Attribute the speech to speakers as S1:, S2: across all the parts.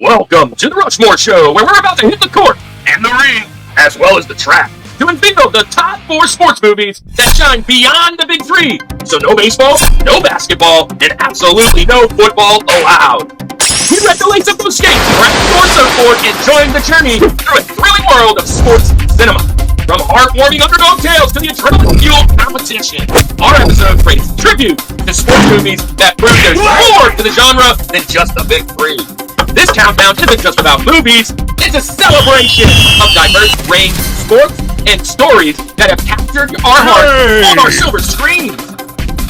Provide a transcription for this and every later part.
S1: Welcome to the Rushmore Show, where we're about to hit the court and the ring, as well as the track, to unveil the top 4 sports movies that shine beyond the big 3. So no baseball, no basketball, and absolutely no football allowed. We read the lace up those skates, grab the torso board, and join the journey through a thrilling world of sports cinema. From heartwarming underdog tales to the adrenaline-fueled competition, our episode pays tribute to sports movies that prove there's more to the genre than just the big 3. This countdown isn't just about movies, it's a celebration of diverse range of sports and stories that have captured our hearts on our silver screens.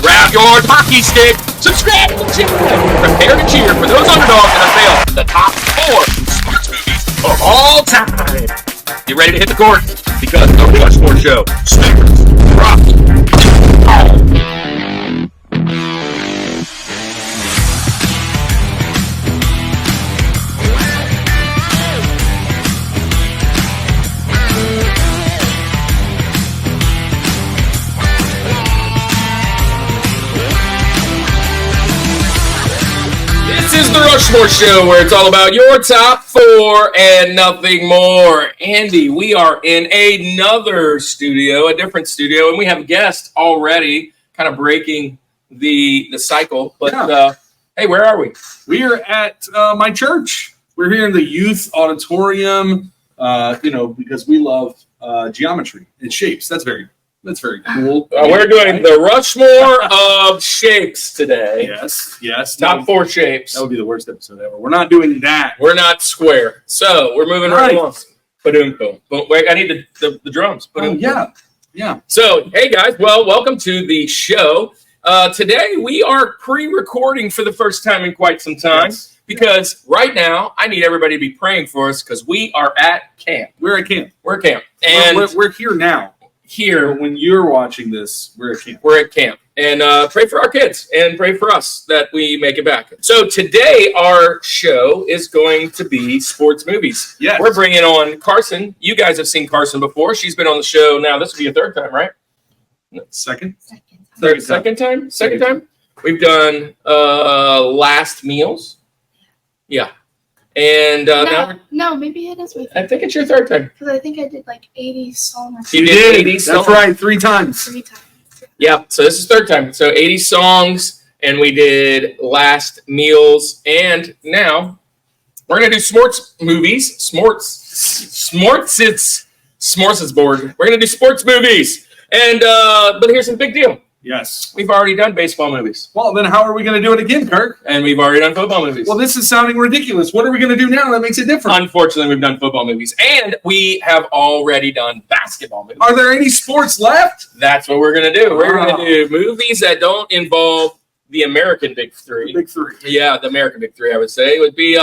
S1: Grab your hockey stick, subscribe to the channel, prepare to cheer for those underdogs that unveil the top 4 sports movies of all time. Get ready to hit the court, because the Rushmore Show starts right now. This is the Rushmore Show, where it's all about your top 4 and nothing more. Andy, we are in another studio, a different studio, and we have a guest already, kind of breaking the cycle. But hey, where are we?
S2: We are at my church. We're here in the youth auditorium, because we love geometry and shapes. That's very cool.
S1: We're doing the Rushmore of shapes today.
S2: Yes.
S1: Top 4 shapes.
S2: That would be the worst episode ever. We're not doing that.
S1: We're not square. So we're moving right along. Ba-doom, boom. Wait, I need the drums.
S2: Oh, yeah.
S1: So, hey guys, welcome to the show. Today we are pre-recording for the first time in quite some time, because right now I need everybody to be praying for us, because we are at camp.
S2: We're at camp.
S1: And
S2: we're here now. When you're watching this, we're at camp. And pray for our kids and pray for us that we make it back.
S1: So today our show is going to be sports movies.
S2: Yes.
S1: We're bringing on Karsyn. You guys have seen Karsyn before. She's been on the show now. This will be your 3rd time, right?
S2: Second
S1: time. We've done Last Meals. Yeah. And
S3: no, maybe it is.
S1: I think it's your 3rd time.
S3: Because I think I did like 80 songs.
S1: You did 80 songs.
S2: That's right, 3 times.
S3: 3 times.
S1: Yeah, so this is 3rd time. So 80 songs, and we did Last Meals, and now we're going to do sports movies. Smorts board. We're going to do sports movies. And but here's the big deal.
S2: Yes.
S1: We've already done baseball movies.
S2: Well, then how are we going to do it again, Kirk?
S1: And we've already done football movies.
S2: Well, this is sounding ridiculous. What are we going to do now that makes it different?
S1: Unfortunately, we've done football movies. And we have already done basketball movies.
S2: Are there any sports left?
S1: That's what we're going to do. We're going to do movies that don't involve the American Big 3.
S2: Big 3.
S1: Yeah, the American Big 3, I would say. It would be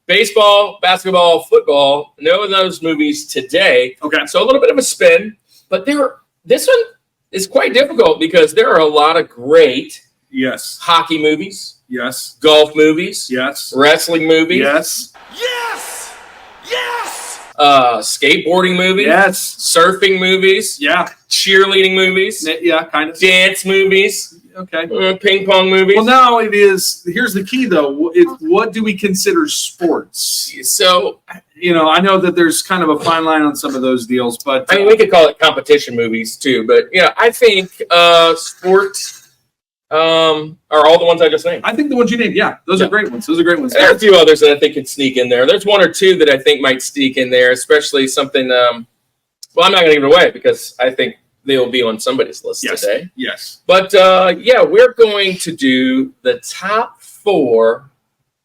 S1: baseball, basketball, football. No of those movies today.
S2: Okay.
S1: So a little bit of a spin. But this one is quite difficult, because there are a lot of great hockey movies.
S2: Yes.
S1: Golf movies.
S2: Yes.
S1: Wrestling movies.
S2: Yes.
S1: Skateboarding movies.
S2: Yes.
S1: Surfing movies.
S2: Yeah.
S1: Cheerleading movies.
S2: Yeah, kind of.
S1: Dance movies.
S2: Okay.
S1: Ping pong movies.
S2: Well, now it is. Here's the key, though. What do we consider sports?
S1: So,
S2: I know that there's kind of a fine line on some of those deals, but
S1: I mean, we could call it competition movies too. But I think sports are all the ones I just named.
S2: I think the ones you named, those are great ones.
S1: There are a few others that I think could sneak in there. There's 1 or 2 that I think might sneak in there, especially something. Well, I'm not going to give it away, because I think they'll be on somebody's list today.
S2: Yes.
S1: But we're going to do the top 4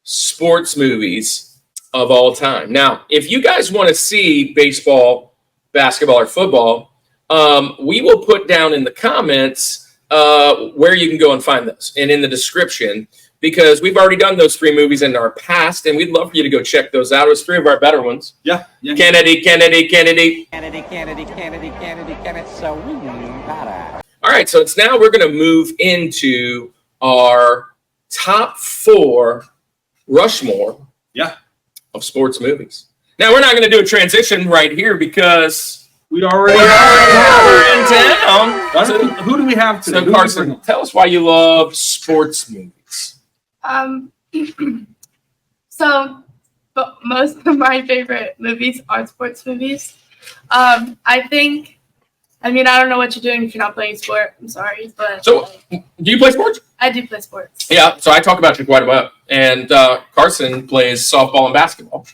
S1: sports movies of all time. Now, if you guys want to see baseball, basketball, or football, we will put down in the comments where you can go and find those, and in the description, because we've already done those 3 movies in our past, and we'd love for you to go check those out. It was 3 of our better ones.
S2: Yeah.
S1: Kennedy.
S4: So better.
S1: All right, so now we're going to move into our top 4 Rushmore of sports movies. Now, we're not going to do a transition right here, because
S2: we already
S1: are in town.
S2: So, who do we have today?
S1: So, Karsyn, tell us why you love sports movies.
S3: So but most of my favorite movies are sports movies. I don't know what you're doing if you're not playing sport. I'm sorry, but
S1: So, do you play sports?
S3: I do play sports.
S1: Yeah, so I talk about you quite a bit. And Karsyn plays softball and basketball.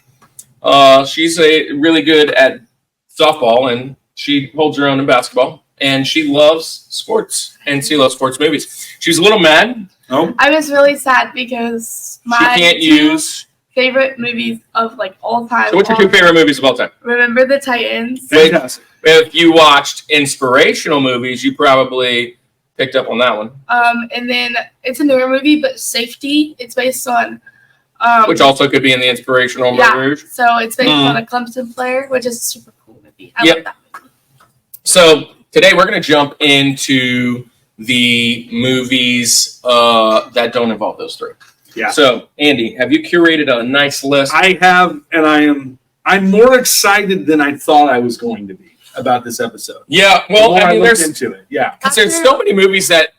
S1: She's really good at softball, and she holds her own in basketball. And she loves sports, and she loves sports movies. She was a little mad. Oh,
S3: I was really sad because
S1: she can't use
S3: favorite movies of like all time.
S1: So what's your two favorite movies of all time?
S3: Remember the Titans.
S2: Fantastic.
S1: If you watched inspirational movies, you probably picked up on that one.
S3: And then it's a newer movie, but Safety. It's based on
S1: which also could be in the inspirational movie.
S3: So it's based on a Clemson player, which is a super cool movie. I love that movie.
S1: So today we're going to jump into the movies that don't involve those three.
S2: Yeah.
S1: So, Andy, have you curated a nice list?
S2: I have, and I'm more excited than I thought I was going to be about this episode.
S1: Yeah, well,
S2: The more
S1: I mean,
S2: looked
S1: there's
S2: into it. Yeah.
S1: because there's so many movies that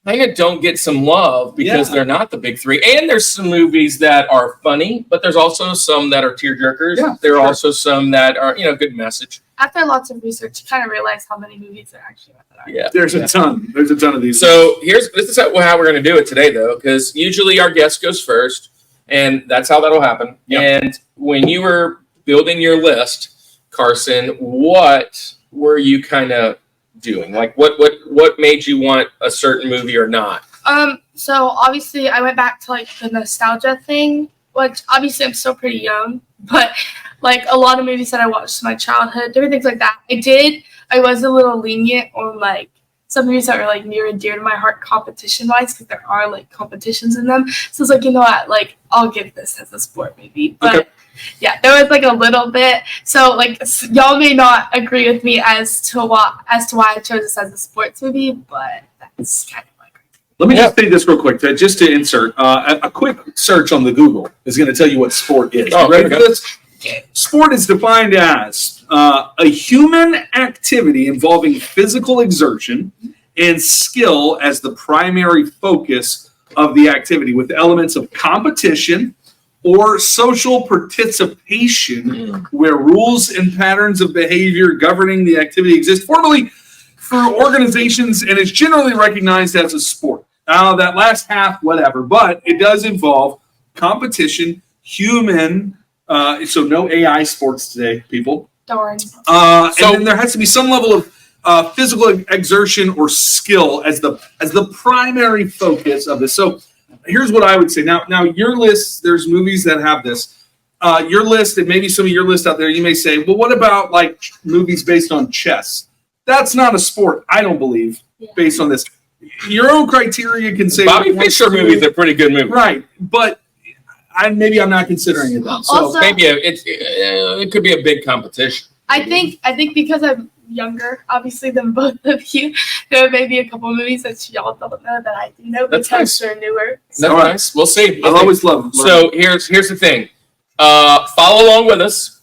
S1: kind of don't get some love because they're not the big three. And there's some movies that are funny, but there's also some that are tearjerkers.
S2: Yeah,
S1: there are also some that are, good message.
S3: After lots of research, you kind of realize how many movies there actually are.
S1: Yeah.
S2: There's a ton. There's a ton of these.
S1: So this is how we're going to do it today, though, because usually our guest goes first, and that's how that'll happen. Yep. And when you were building your list, Karsyn, what were you kind of doing? Like, what made you want a certain movie or not?
S3: So obviously I went back to like the nostalgia thing, which obviously I'm still pretty young, but like a lot of movies that I watched in my childhood, different things like that. I was a little lenient on like some movies that were like near and dear to my heart competition wise, because there are like competitions in them. So it's like, you know what, like I'll give this as a sport movie. But yeah, there was like a little bit. So like y'all may not agree with me as to why I chose this as a sports movie, but that's kind of like.
S2: Let me just say this real quick, just to insert a quick search on the Google is going to tell you what sport is.
S1: Oh,
S2: Ready for this? Sport is defined as a human activity involving physical exertion and skill as the primary focus of the activity, with elements of competition or social participation where rules and patterns of behavior governing the activity exist formally for organizations and is generally recognized as a sport. Now, that last half, whatever, but it does involve competition, human. So no AI sports today, people.
S3: Darn.
S2: And then there has to be some level of physical exertion or skill as the primary focus of this. So here's what I would say. Now your list, there's movies that have this. Your list, and maybe some of your list out there, you may say, well, what about like movies based on chess? That's not a sport, I don't believe, based on this. Your own criteria can say
S1: Bobby Fischer movies are pretty good movies,
S2: right? But I'm not considering it then. So
S3: Also,
S1: maybe it could be a big competition.
S3: I think because I'm younger, obviously, than both of you, there may be a couple movies that y'all don't know that I do know because they're newer.
S1: That's nice. We'll see.
S2: I'll always love them.
S1: So here's the thing. Follow along with us.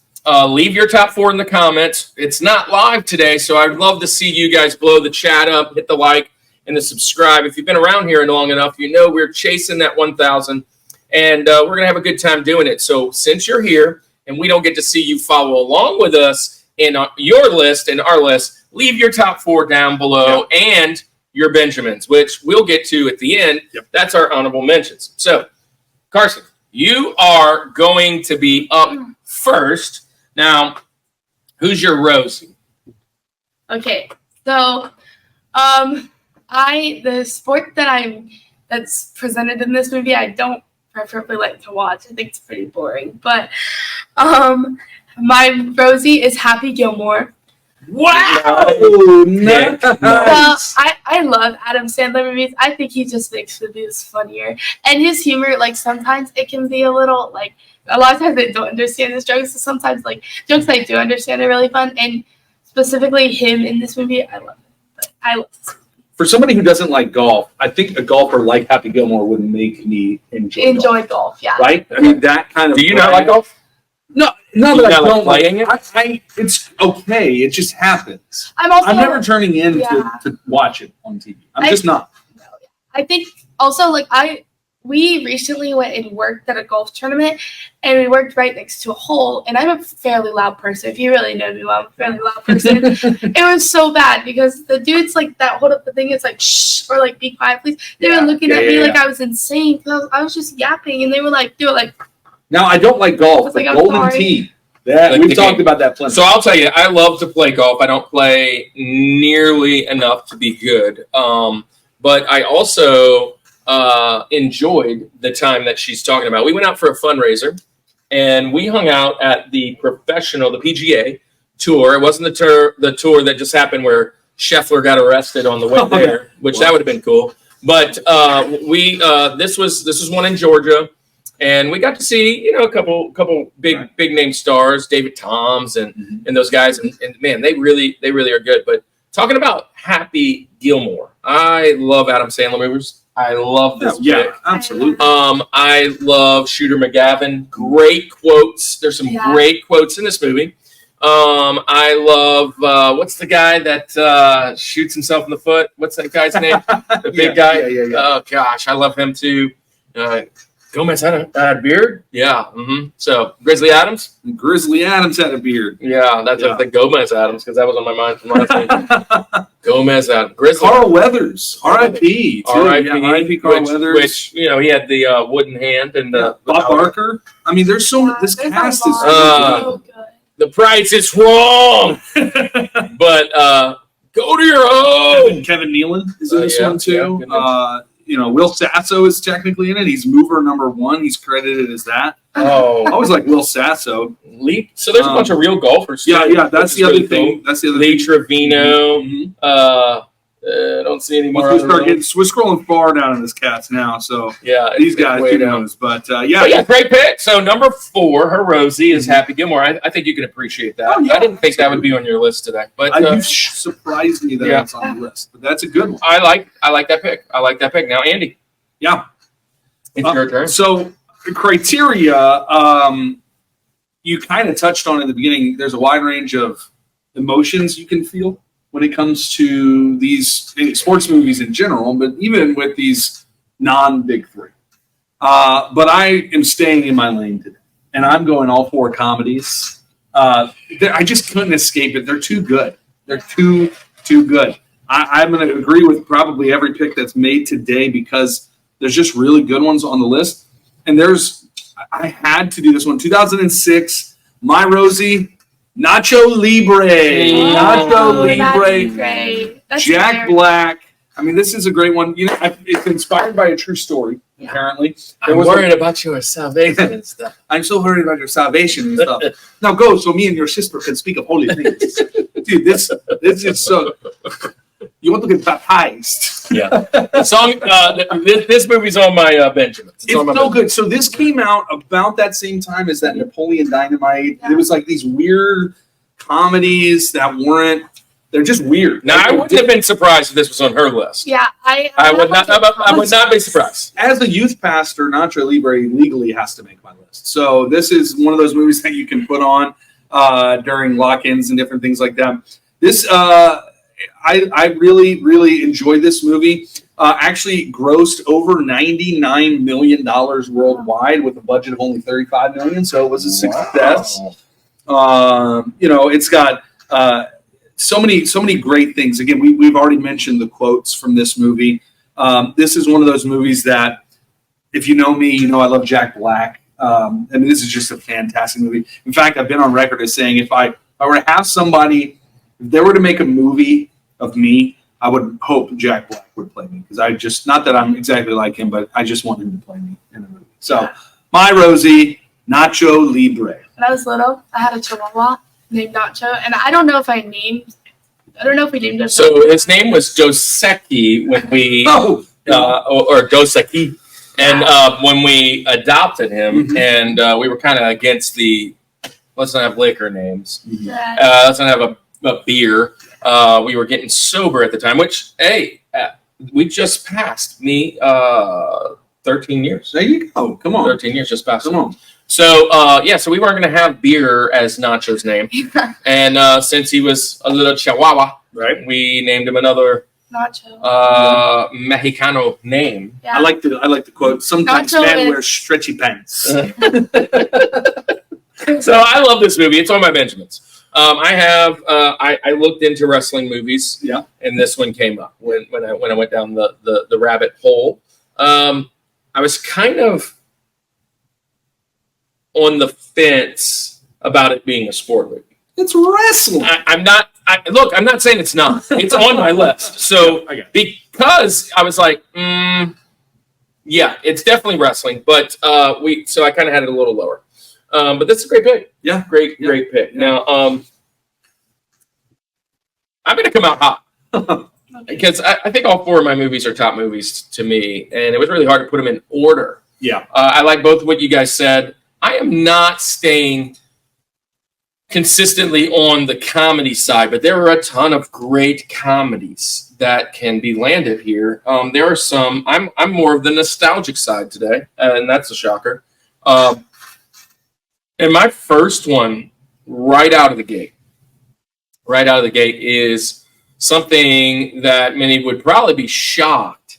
S1: Leave your top 4 in the comments. It's not live today, so I'd love to see you guys blow the chat up, hit the like, and the subscribe. If you've been around here long enough, you know we're chasing that 1,000. And we're going to have a good time doing it. So since you're here and we don't get to see you follow along with us in your list and our list, leave your top 4 down below and your Benjamins, which we'll get to at the end. That's our honorable mentions. So, Karsyn, you are going to be up first. Now, who's your Rosie?
S3: Okay, so the sport that's presented in this movie, I don't preferably like to watch. I think it's pretty boring. But my Rosie is Happy Gilmore.
S2: Wow!
S1: Nice.
S3: So I love Adam Sandler movies. I think he just makes movies funnier. And his humor, like sometimes it can be a little like a lot of times I don't understand his jokes. So sometimes like jokes I do understand are really fun. And specifically him in this movie, I love it. But I love this.
S2: For somebody who doesn't like golf, I think a golfer like Happy Gilmore would make me enjoy
S3: golf. Yeah.
S2: Right? I mean, that kind of.
S1: Do you not like golf?
S2: No, not that I don't
S1: like
S2: playing it. It's okay. It just happens.
S3: I'm
S2: never turning in to watch it on TV. I'm just not.
S3: I think also like I we recently went and worked at a golf tournament, and we worked right next to a hole. And I'm a fairly loud person. If you really know me, well, I'm a fairly loud person. It was so bad because the dudes like that hold up the thing. It's like shh or like be quiet, please. They were looking at me like I was insane because I was just yapping, and they were like, do it like.
S2: Now I don't like golf, but golden tee. We've talked about that plenty.
S1: So I'll tell you, I love to play golf. I don't play nearly enough to be good, but I also enjoyed the time that she's talking about. We went out for a fundraiser, and we hung out at the PGA tour. It wasn't the tour that just happened where Scheffler got arrested on the way there, which that would have been cool. But this was one in Georgia, and we got to see a couple big name stars, David Toms and those guys, and man, they really are good. But talking about Happy Gilmore, I love Adam Sandler movies. I love this pick.
S2: Yeah, absolutely.
S1: I love Shooter McGavin. Great quotes. There's some great quotes in this movie. I love what's the guy that shoots himself in the foot? What's that guy's name? The big guy.
S2: Yeah.
S1: Oh gosh, I love him too. Gomez had a beard. Yeah. So Grizzly Adams.
S2: Grizzly Adams had a beard.
S1: Yeah, that's the Gomez Adams because that was on my mind from last week. Gomez Adams. Grizzly.
S2: Carl Weathers. R.I.P. R.I.P. Carl Weathers.
S1: Which he had the wooden hand and the
S2: Bob Barker. I mean, there's so this cast is
S3: so good.
S1: The price is wrong, but go to your own.
S2: Kevin Nealon is in this one too. Will Sasso is technically in it. He's mover number 1. He's credited as that.
S1: Oh,
S2: I always like Will Sasso.
S1: So there's a bunch of real golfers.
S2: Yeah. That's the other thing.
S1: Cool.
S2: That's the other
S1: Lee
S2: thing.
S1: Trevino. I don't see any more.
S2: We're scrolling far down in this cast now. So these guys, who knows? But
S1: great pick. So number 4, her Rosie is Happy Gilmore. I think you can appreciate that. I didn't think that would be on your list today, but
S2: you surprised me that it's on the list. But that's a good one.
S1: I like that pick. Now, Andy.
S2: Yeah,
S1: it's your turn.
S2: So criteria, you kind of touched on in the beginning. There's a wide range of emotions you can feel when it comes to these sports movies in general, but even with these non-big 3. But I am staying in my lane today, and I'm going all 4 comedies. I just couldn't escape it. They're too good. They're too good. I'm going to agree with probably every pick that's made today because there's just really good ones on the list. And I had to do this one. 2006, My Rosie, Nacho Libre. Jack Black. I mean, this is a great one. It's inspired by a true story, apparently.
S1: I'm worried about your salvation and stuff.
S2: I'm so worried about your salvation and stuff. Now go so me and your sister can speak of holy things. Dude, this is so... You want to get baptized.
S1: Yeah. The song, this movie's on my Benjamin.
S2: It's so good. So this came out about that same time as that Napoleon Dynamite. Yeah. There was like these weird comedies that they're just weird.
S1: Now, I wouldn't have been surprised if this was on her list.
S3: Yeah,
S1: I would not be surprised.
S2: As a youth pastor, Nacho Libre legally has to make my list. So this is one of those movies that you can put on during lock-ins and different things like that. This... I really, really enjoyed this movie. Actually grossed over $99 million worldwide with a budget of only $35 million, so it was a success. It's got so many great things. Again, we've already mentioned the quotes from this movie. This is one of those movies that, if you know me, you know I love Jack Black. This is just a fantastic movie. In fact, I've been on record as saying if I were to have somebody, if they were to make a movie of me, I would hope Jack Black would play me because not that I'm exactly like him, but I just want him to play me in a movie. So, My Rosie, Nacho Libre.
S3: When I was little, I had a Chihuahua named Nacho, and I don't know if we named him.
S1: So his name was Doseki when we, or Doseki, and when we adopted him, and we were kind of against let's not have liquor names. Let's not have a beer. We were getting sober at the time, which, we just passed me 13 years.
S2: There you go. Come on.
S1: 13 years just passed.
S2: Come on.
S1: So, so we weren't going to have beer as Nacho's name. And since he was a little chihuahua, right, we named him another
S3: Nacho.
S1: Mexicano name.
S3: Yeah.
S2: I like the quote. Sometimes
S3: Nacho
S2: man
S3: is-
S2: wears stretchy pants.
S1: So I love this movie. It's on my Benjamins. I looked into wrestling movies.
S2: Yeah.
S1: And this one came up when I went down the rabbit hole. I was kind of on the fence about it being a sport movie.
S2: It's wrestling.
S1: I'm not saying it's not. It's on my list. So because I was like, yeah, it's definitely wrestling, but so I kind of had it a little lower. But that's a great pick.
S2: Yeah.
S1: Great pick.
S2: Yeah.
S1: Now, I'm going to come out hot because I think all four of my movies are top movies to me, and it was really hard to put them in order.
S2: Yeah.
S1: I like both of what you guys said. I am not staying consistently on the comedy side, but there are a ton of great comedies that can be landed here. There are some. I'm more of the nostalgic side today, and that's a shocker. And my first one, right out of the gate, is something that many would probably be shocked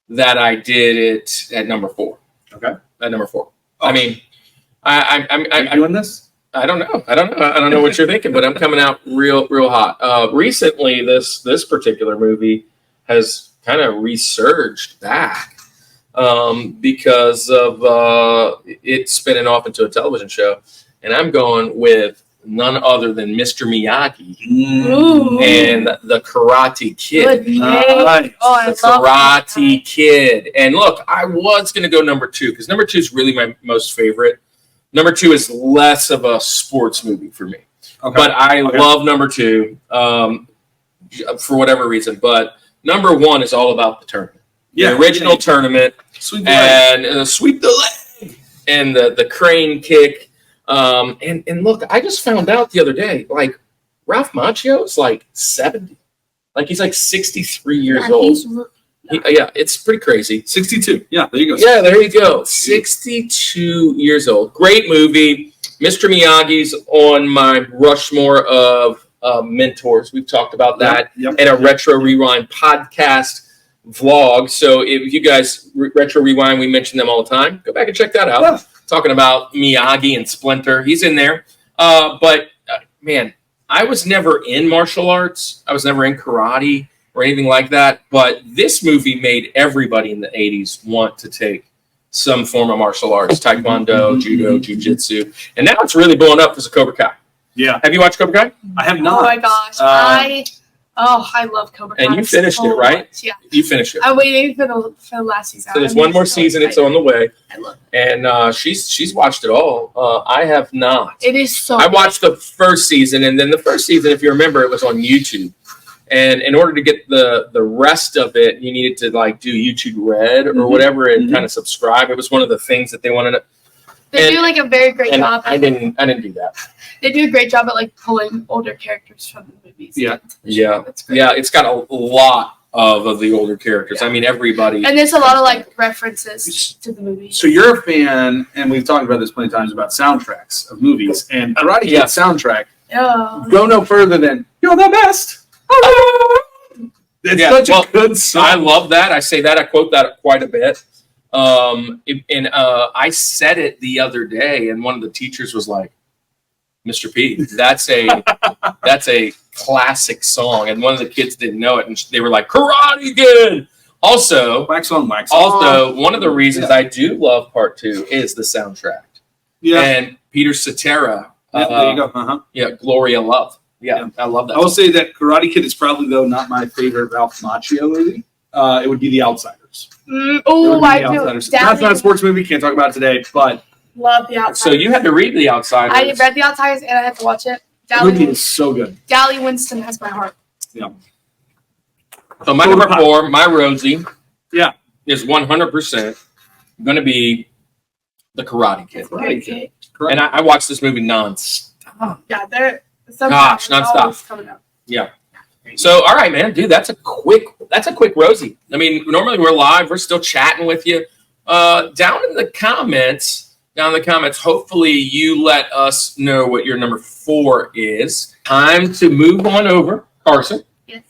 S1: that I did it at number 4.
S2: Okay.
S1: At number 4.
S2: Oh.
S1: I mean,
S2: Are you doing this?
S1: I don't know. I don't know what you're thinking, but I'm coming out real hot. Recently, this particular movie has kind of resurged back because of it spinning off into a television show, and I'm going with none other than Mr. Miyagi
S3: Ooh.
S1: and the Karate Kid.
S3: Good pick.
S2: Nice.
S3: Oh, I
S1: The
S3: love that.
S1: Karate Kid. And look, I was going to go number 2 because number 2 is really my most favorite. Number 2 is less of a sports movie for me.
S2: Okay.
S1: But I love number 2 for whatever reason. But number 1 is all about the tournament.
S2: Yeah.
S1: The original tournament.
S2: Sweep the leg.
S1: And sweep the leg. And the crane kick. And look, I just found out the other day, like, Ralph Macchio is like 70. Like, he's like 63 years old. Yeah, it's pretty crazy.
S2: 62. Yeah, there you go.
S1: Yeah, there you go. 62 years old. Great movie. Mr. Miyagi's on my Rushmore of mentors. We've talked about that in a Retro Rewind podcast vlog. So if you guys Retro Rewind, we mention them all the time. Go back and check that out.
S2: Yeah.
S1: Talking about Miyagi and Splinter. He's in there. Man, I was never in martial arts. I was never in karate or anything like that. But this movie made everybody in the 80s want to take some form of martial arts, taekwondo, judo, jiu-jitsu. And now it's really blowing up because of Cobra Kai.
S2: Yeah.
S1: Have you watched Cobra Kai?
S2: I have not.
S3: Oh my gosh. I love Cobra Kai.
S1: And you finished
S3: so
S1: it, right?
S3: much. Yeah.
S1: You finished it.
S3: I'm waiting for the last season.
S1: So there's
S3: I'm
S1: one more
S3: so
S1: season. It's
S3: excited.
S1: on the way.
S3: I love it.
S1: And she's watched it all. I have not.
S3: It is so
S1: I watched the first season, and then the first season, if you remember, it was on YouTube. And in order to get the rest of it, you needed to like do YouTube Red or whatever and kind of subscribe. It was one of the things that they wanted to.
S3: They do like a very great
S1: And
S3: job.
S1: I didn't do that.
S3: They do a great job at like pulling older characters from the movies.
S2: Yeah.
S1: Yeah,
S3: That's great.
S1: yeah. It's got a lot of the older characters. I mean, everybody.
S3: And there's a lot of like references to the movie.
S2: So you're a fan, and we've talked about this plenty of times about soundtracks of movies, and Karate Kid
S1: Yeah.
S2: soundtrack.
S3: Oh.
S2: Go no further than "You're the best." It's
S1: Yeah,
S2: such
S1: well,
S2: a good song.
S1: I love that. I say that. I quote that quite a bit. I said it the other day, and one of the teachers was like, "Mr. P, that's a classic song." And one of the kids didn't know it, and they were like, "Karate Kid." Also,
S2: wax on, wax off.
S1: also, one of the reasons I do love Part 2 is the soundtrack.
S2: Yeah.
S1: And Peter Cetera.
S2: There you go. Uh-huh.
S1: Yeah, Gloria Love. Yeah, I love that.
S2: I will say that Karate Kid is probably, though, not my favorite Ralph Macchio movie. It would be The Outsiders.
S3: Oh, I do.
S2: Outsiders. That's not a sports movie. Can't talk about it today, but
S3: Love The Outsiders.
S1: So you had to read The Outsiders.
S3: I read The Outsiders and I had to watch it.
S2: the movie is so good.
S3: Dally Winston has my heart.
S2: Yeah.
S1: So my number 4, my Rosie,
S2: Yeah.
S1: is 100% going to be The Karate Kid.
S2: Karate Kid.
S1: And I watched this movie nonstop.
S3: Yeah, they're
S1: Gosh, nonstop.
S3: coming up.
S1: Yeah. So, all right, man, dude, that's a quick Rosie. I mean, normally we're live, we're still chatting with you. Down in the comments, hopefully you let us know what your number 4 is. Time to move on over, Karsyn.
S3: Yes.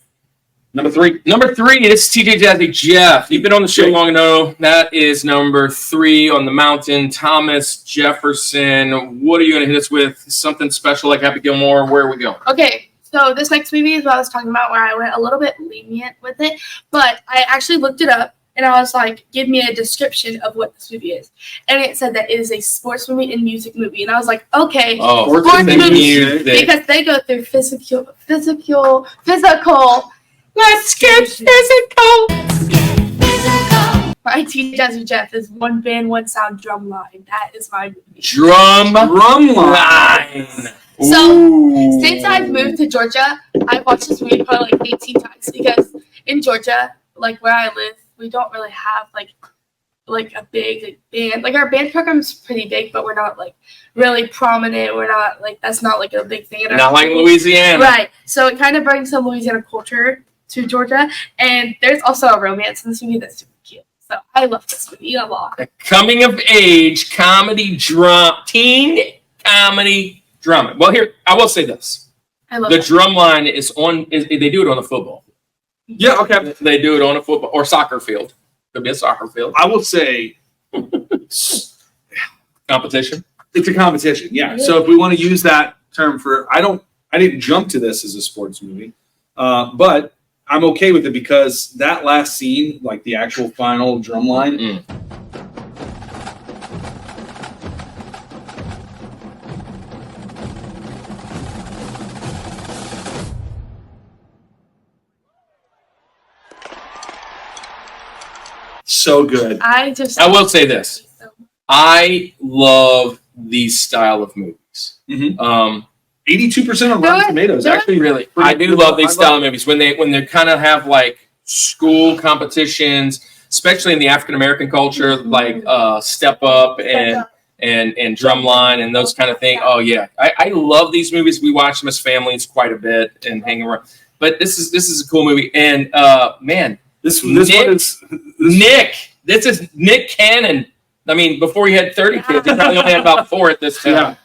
S2: Number 3.
S1: Number 3, this is TJ Jazzy Jeff. You've been on the show long enough. That is number 3 on the mountain. Thomas Jefferson. What are you going to hit us with? Something special like Happy Gilmore? Where are we going?
S3: Okay, so this next movie is what I was talking about, where I went a little bit lenient with it, but I actually looked it up, and I was like, give me a description of what this movie is. And it said that it is a sports movie and music movie. And I was like, okay, sports movie, because they go through physical. Let's get physical. My TJ Jazzy Jeff is one band, one sound, drum line. That is my movie.
S1: Drum line.
S3: So, since I've moved to Georgia, I've watched this movie probably like 18 times, because in Georgia, like where I live, we don't really have like a big band. Like our band program's pretty big, but we're not like really prominent. We're not like, that's not like a big thing.
S1: Not like Louisiana.
S3: Right. So it kind of brings some Louisiana culture to Georgia. And there's also a romance in this movie that's super cute. So I love this movie a lot.
S1: A coming of age comedy teen comedy drama. Well, here, I will say this.
S3: I love
S1: the
S3: that.
S1: drum line they do it on a football.
S2: Yeah, okay.
S1: They do it on a football or soccer field. Could be a soccer field.
S2: I will say
S1: Competition.
S2: it's a competition. Yeah. So if we want to use that term for, I didn't jump to this as a sports movie, but I'm okay with it because that last scene, like the actual final drum line. So good.
S3: I
S1: will say this. I love these style of movies.
S2: 82% on Rotten Tomatoes. Actually,
S1: really, I do love these style of movies when they kind of have like school competitions, especially in the African American culture, like Step Up and Drumline and those kind of things. Oh yeah, I love these movies. We watch them as families quite a bit and hang around. But this is a cool movie, and man. This is Nick Cannon. I mean, before he had 30 kids, he probably only had about 4 at this time.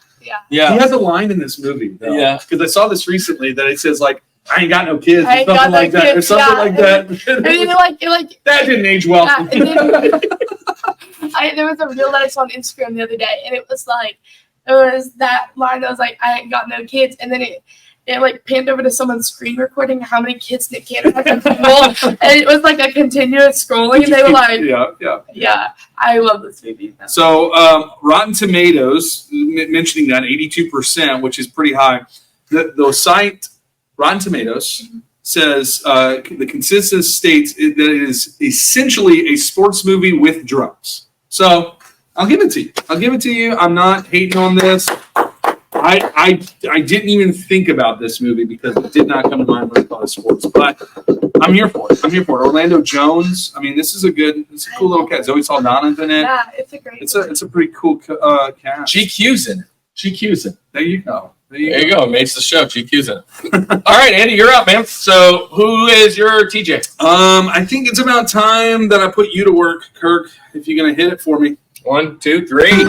S1: Yeah.
S2: He has a line in this movie, though.
S1: Yeah.
S2: Because I saw this recently that it says, like, I ain't got no kids, or
S3: I ain't
S2: something
S3: got no
S2: like that. Or
S3: kids,
S2: something like that.
S3: And then
S2: That didn't age well.
S3: Yeah, and then, there was a reel that I saw on Instagram the other day, and it was that line that was like, I ain't got no kids, and then it like panned over to someone's screen recording how many kids Nick Cannon had to people, and it was like a continuous scrolling, and they were like, yeah, I love this movie.
S2: So Rotten Tomatoes, mentioning that 82%, which is pretty high. The site Rotten Tomatoes says the consensus states that it is essentially a sports movie with drums. So I'll give it to you. I'm not hating on this. I didn't even think about this movie because it did not come to mind when I thought of sports, but I'm here for it. Orlando Jones. I mean, it's a cool little cat. Zoe Saldana's in it.
S3: Yeah, it's a great.
S2: It's a pretty cool cast.
S1: GQ's in it.
S2: There you go.
S1: There you go. Makes the show. GQ's in it. All right, Andy, you're up, man. So who is your TJ?
S2: I think it's about time that I put you to work, Kirk. If you're gonna hit it for me.
S1: 1, 2, 3.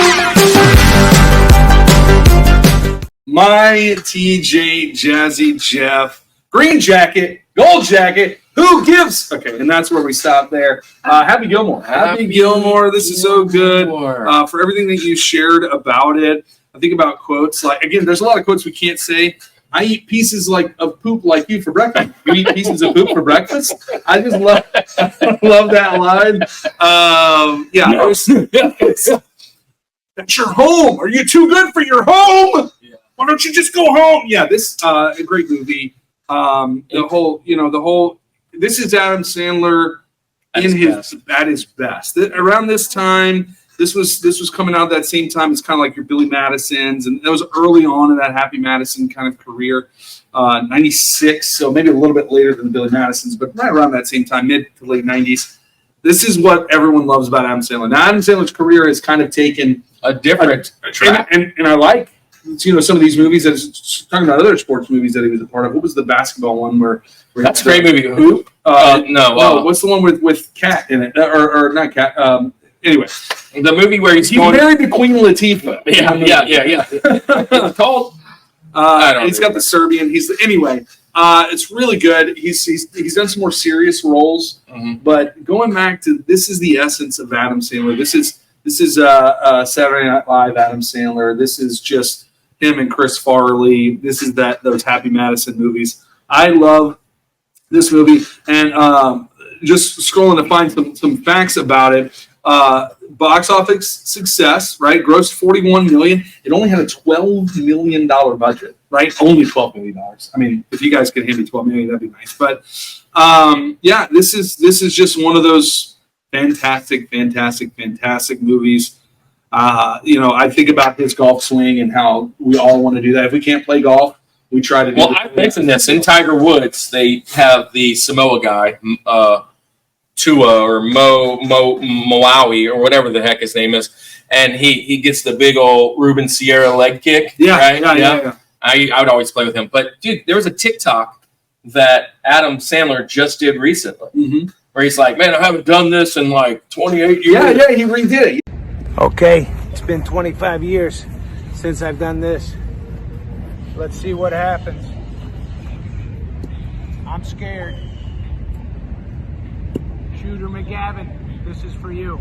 S2: My TJ Jazzy Jeff, green jacket, gold jacket, who gives? Okay, and that's where we stop there. Happy Gilmore. Happy Gilmore. This is so good. For everything that you shared about it. I think about quotes. Like, again, there's a lot of quotes we can't say. I eat pieces of poop like you for breakfast. You eat pieces of poop for breakfast? I just love that line. That's your home. Are you too good for your home? Why don't you just go home? Yeah, this a great movie. This is Adam Sandler at his best. Around this time, this was coming out that same time. It's kind of like your Billy Madison's, and it was early on in that Happy Madison kind of career. 96, so maybe a little bit later than Billy Madison's, but right around that same time, mid to late 90s. This is what everyone loves about Adam Sandler. Now, Adam Sandler's career has kind of taken
S1: a different track,
S2: and I like. Some of these movies talking about other sports movies that he was a part of. What was the basketball one where
S1: that's a great movie. Hoop?
S2: What's the one with Cat in it? Or not Cat? Anyway,
S1: the movie where he
S2: married to Queen Latifah.
S1: Yeah. It's called.
S2: He's got the Serbian. Anyway. It's really good. He's done some more serious roles, but going back to this is the essence of Adam Sandler. This is Saturday Night Live Adam Sandler. This is just him and Chris Farley. This is those Happy Madison movies. I love this movie, and just scrolling to find some facts about it. Box office success, right? Grossed $41 million. It only had a $12 million budget, right? Only $12 million. I mean, if you guys could hand me $12 million, that'd be nice. But yeah, this is just one of those fantastic movies. I think about his golf swing and how we all want to do that. If we can't play golf, we try to do
S1: Well, I mentioned this. In Tiger Woods, they have the Samoa guy, Tua or Moawi or whatever the heck his name is, and he gets the big old Ruben Sierra leg kick. Yeah. I would always play with him. But, dude, there was a TikTok that Adam Sandler just did recently where he's like, man, I haven't done this in like 28 years.
S2: Yeah, he redid it.
S5: Okay, it's been 25 years since I've done this. Let's see what happens. I'm scared. Shooter McGavin, this is for you.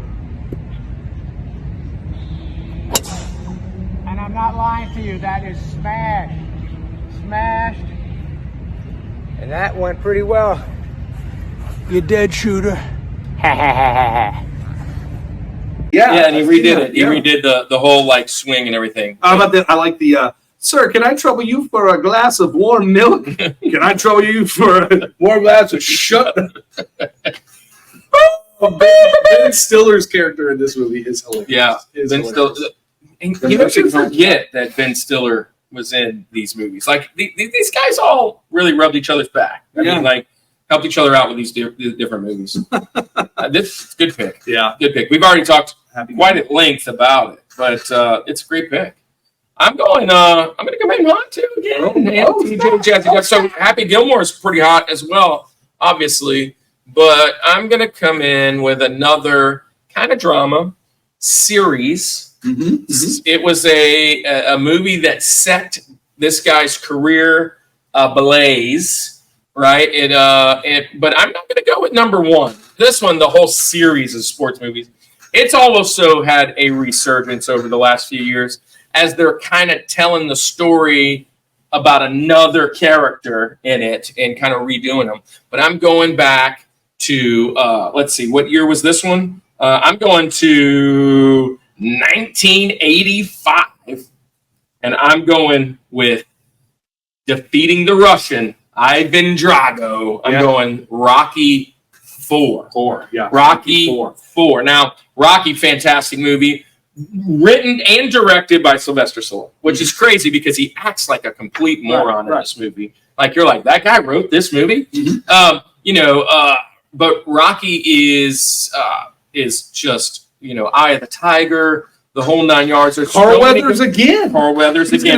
S5: And I'm not lying to you, that is smashed. Smashed. And that went pretty well. You dead, Shooter. Ha ha ha ha ha.
S1: Yeah, and he redid it. He redid the whole like swing and everything.
S2: How about that? I like the sir, can I trouble you for a glass of warm milk? Can I trouble you for a warm glass of shut? Ben Stiller's character in this movie is hilarious.
S1: Yeah, Ben Stiller. You know, you forget that Ben Stiller was in these movies. Like these guys all really rubbed each other's back. I mean, like helped each other out with these different movies. This is a good pick. Yeah, good pick. We've already talked quite at length about it, but it's a great pick. I'm going to come in hot too again. So Happy Gilmore is pretty hot as well, obviously. But I'm going to come in with another kind of drama series. It was a movie that set this guy's career ablaze, right? But I'm not going to go with number one. This one, the whole series of sports movies, it's also had a resurgence over the last few years as they're kind of telling the story about another character in it and kind of redoing them. But I'm going back to, let's see, what year was this one? I'm going to 1985, and I'm going with defeating the Russian, Ivan Drago. I'm going Rocky 4. Rocky 4. Now, Rocky, fantastic movie, written and directed by Sylvester Stallone, which is crazy because he acts like a complete moron in this movie. Like, you're like, that guy wrote this movie? But Rocky is just, Eye of the Tiger, the whole 9 yards.
S2: Carl Weathers again.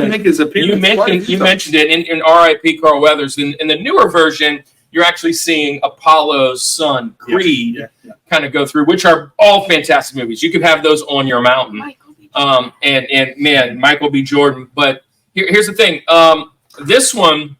S1: Make his appearance. You mentioned it in R.I.P. Carl Weathers. In the newer version, you're actually seeing Apollo's son, Creed, kind of go through, which are all fantastic movies. You could have those on your mountain. And man, Michael B. Jordan. But here's the thing. This one,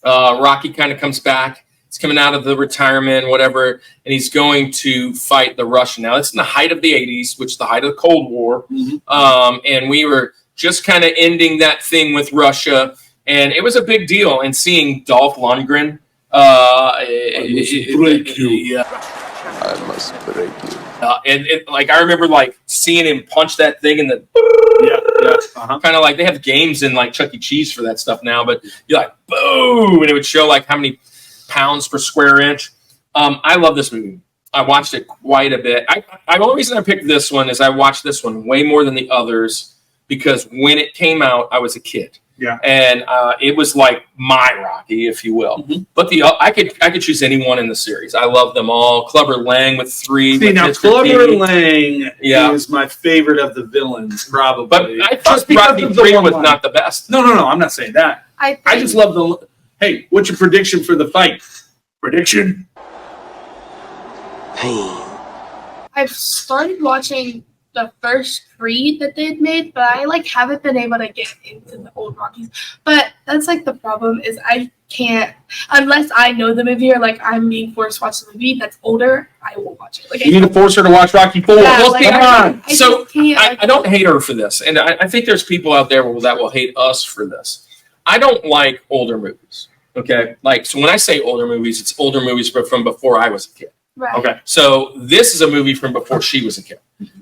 S1: Rocky kind of comes back. He's coming out of the retirement, whatever, and he's going to fight the Russian. Now, it's in the height of the 80s, which is the height of the Cold War. And we were just kind of ending that thing with Russia. And it was a big deal. And seeing Dolph Lundgren.
S2: I must break you.
S1: Yeah.
S6: I must break you.
S1: I remember seeing him punch that thing in the kind of like they have games in like Chuck E. Cheese for that stuff now, but you're like boom, and it would show like how many pounds per square inch. I love this movie. I watched it quite a bit. The only reason I picked this one is I watched this one way more than the others because when it came out, I was a kid.
S2: Yeah,
S1: and it was like my Rocky, if you will. But I could choose anyone in the series. I love them all. Clubber Lang with 3.
S2: See, now Clubber Lang is my favorite of the villains, probably.
S1: But I thought Rocky 3 was not the best.
S2: No, I'm not saying that. I just love the. Hey, what's your prediction for the fight? Prediction?
S3: I've started watching the first Creed that they'd made, but I like haven't been able to get into the old Rockies. But that's like the problem is I can't unless I know the movie or like I'm being forced to watch the movie that's older. I won't watch it. Like
S2: You need to force her to watch Rocky 4.
S3: Yeah,
S1: Well,
S3: like,
S1: come on.
S3: I
S1: So
S3: just can't,
S1: I don't hate her for this, and I think there's people out there that will hate us for this. I don't like older movies. Okay, like so when I say older movies, it's older movies from before I was a kid.
S3: right.
S2: Okay.
S1: So this is a movie from before she was a kid,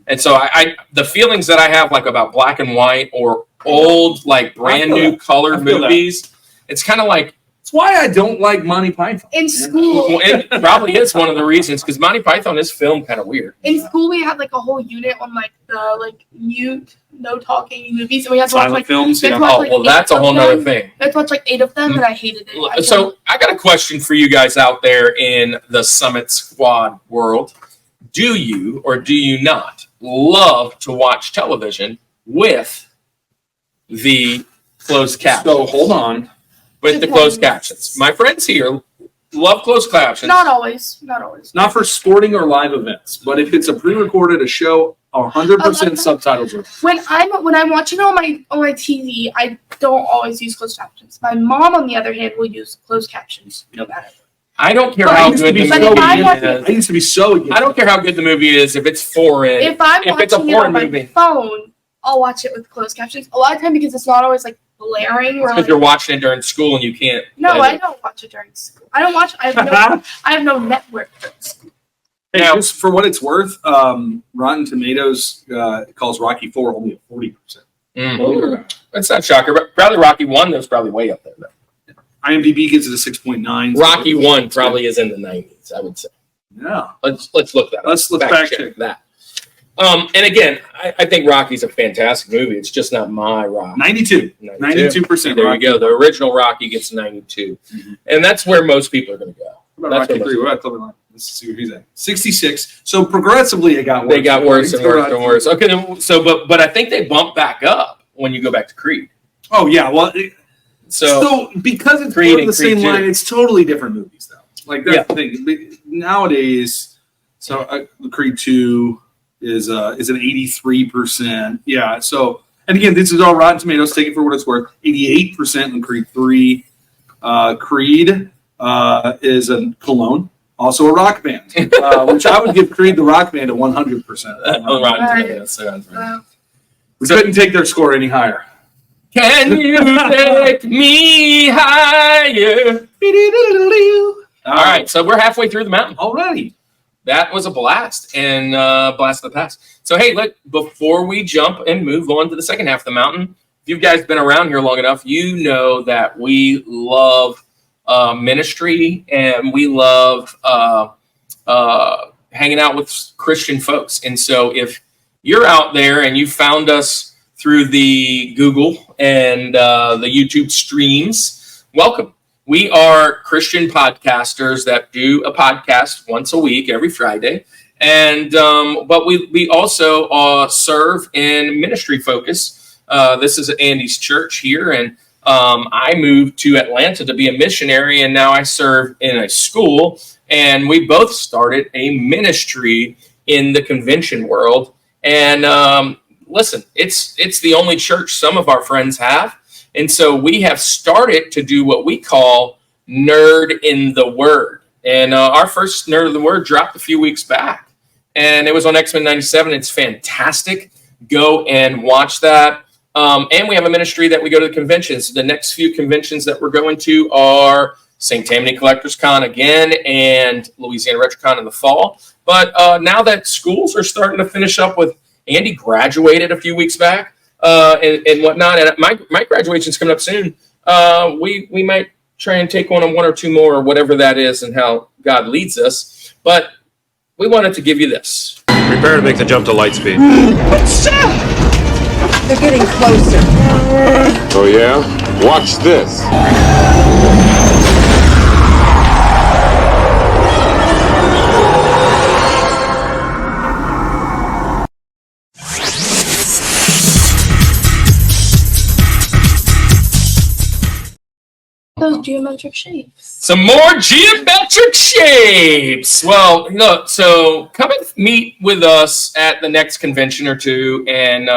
S1: and so I the feelings that I have like about black and white or old like brand
S2: I feel
S1: new
S2: that.
S1: color
S2: I feel that.
S1: movies, it's kind of like.
S2: That's why I don't like Monty Python.
S3: In school,
S1: Well, it probably is one of the reasons because Monty Python is filmed kind of weird.
S3: in school we had like a whole unit on like the like mute, no talking movies, and we had to watch
S2: Silent
S3: like
S2: films,
S3: we had to
S2: yeah.
S3: watch,
S1: Oh,
S3: like,
S1: well,
S3: 8
S1: that's a
S3: of
S1: whole nother
S3: them.
S1: thing.
S3: We had to watch like 8 of them, and I hated it.
S1: So I got a question for you guys out there in the Summit Squad world. Do you or do you not love to watch television with the closed captions?
S2: So hold on.
S1: With the closed captions. My friends here love closed captions.
S3: Not always. Not always.
S2: Not for sporting or live events, but if it's a pre-recorded a show, 100% subtitles are.
S3: When I'm watching it on my TV, I don't always use closed captions. My mom, on the other hand, will use closed captions no matter.
S1: I don't care
S3: But
S1: how
S3: I
S2: used to
S1: good
S2: be
S1: the
S3: but
S2: so
S3: if I
S1: movie
S3: watch
S2: I
S1: is.
S2: used to be so against
S1: I don't care how good the movie is if it's foreign.
S3: If I'm
S1: If it's a
S3: watching it
S1: foreign
S3: on my
S1: movie.
S3: phone, I'll watch it with closed captions. A lot of time because it's not always like blaring or
S1: Because
S3: like,
S1: you're watching it during school and you can't.
S3: no, I don't watch it during school. I don't watch. I have no network during school.
S2: Hey,
S1: Now-
S2: just for what it's worth, Rotten Tomatoes calls Rocky 4 only a 40%.
S1: That's not shocker, but probably Rocky 1 was probably way up there. Though.
S2: IMDb gives it a 6.9.
S1: Rocky 1 probably is in the 90s, I would say.
S2: Yeah.
S1: Let's look that up.
S2: Let's fact check
S1: that. And again, I think Rocky's a fantastic movie. It's just not my Rocky.
S2: 92. 92%.
S1: There you go. The original Rocky gets 92. And that's where most people are going to go.
S2: What about Rocky 3? What about Clever Line? Let's see what he's at. 66. So progressively it got worse.
S1: They got worse and worse and worse. Okay, so but I think they bump back up when you go back to Creed.
S2: Oh, yeah. Well,
S1: So
S2: because it's
S1: Creed
S2: part of
S1: and
S2: the same
S1: Creed 2.
S2: line, it's totally different movies, though. Like, that's the thing. Nowadays, Creed 2 is an 83%. Yeah, so, and again, this is all Rotten Tomatoes. Take it for what it's worth. 88% in Creed 3. Creed is a Cologne, also a rock band, which I would give Creed the rock band a 100%.
S1: Rotten Tomatoes, so-
S2: We couldn't take their score any higher.
S1: Can you take me higher? All right, so we're halfway through the mountain.
S2: Already.
S1: That was a blast and blast of the past. So, hey, look, before we jump and move on to the second half of the mountain, if you guys been around here long enough, you know that we love ministry and we love hanging out with Christian folks. And so if you're out there and you found us through the Google and the YouTube streams, welcome. We are Christian podcasters that do a podcast once a week, every Friday. And but we also serve in ministry focus. This is Andy's church here, and I moved to Atlanta to be a missionary, and now I serve in a school. And we both started a ministry in the convention world. And listen, it's the only church some of our friends have. And so we have started to do what we call Nerd in the Word. And our first Nerd of the Word dropped a few weeks back. And it was on X-Men 97. It's fantastic. Go and watch that. And we have a ministry that we go to the conventions. The next few conventions that we're going to are St. Tammany Collectors Con again and Louisiana RetroCon in the fall. But now that schools are starting to finish up with, Andy graduated a few weeks back. And whatnot. And my graduation's coming up soon. We might try and take one or two more or whatever that is and how God leads us. But we wanted to give you this.
S7: Prepare to make the jump to light speed.
S8: They're getting closer.
S6: Oh yeah? Watch this.
S3: those geometric shapes.
S1: Some more geometric shapes. Well, look, so come and meet with us at the next convention or two and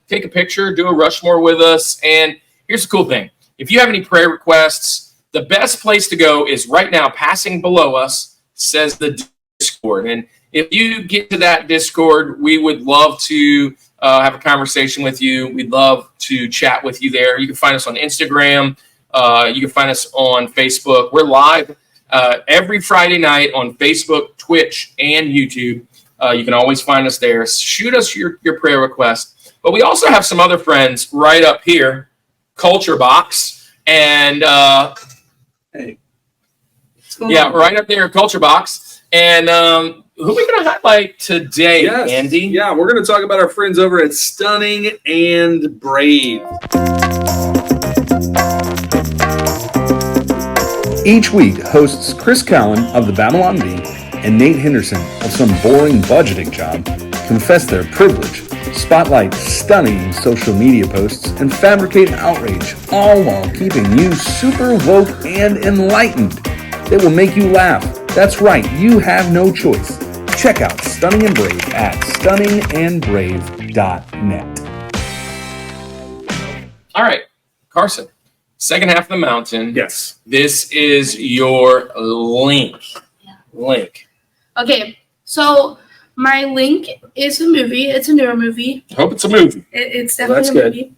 S1: take a picture, do a Rushmore with us. And here's the cool thing. If you have any prayer requests, the best place to go is right now, passing below us, says the Discord. And if you get to that Discord, we would love to have a conversation with you. We'd love to chat with you there. You can find us on Instagram. You can find us on Facebook. We're live every Friday night on Facebook, Twitch, and YouTube. You can always find us there. Shoot us your prayer request. But we also have some other friends right up here, Culture Box. And
S2: hey,
S1: right up there, Culture Box. And who are we going to highlight today, Andy?
S2: Yeah, we're going to talk about our friends over at Stunning and Brave. Each week, hosts Chris Cowan of the Babylon Bee and Nate Henderson of Some Boring Budgeting Job confess their privilege, spotlight stunning social media posts, and fabricate outrage, all while keeping you super woke and enlightened. They will make you laugh. That's right, you have no choice. Check out Stunning and Brave at stunningandbrave.net.
S1: All right, Karsyn, second half of the mountain.
S2: Yes.
S1: This is your link. Link.
S3: Okay, so my link is a movie. It's a newer movie.
S1: I hope it's a movie.
S3: It's definitely a movie.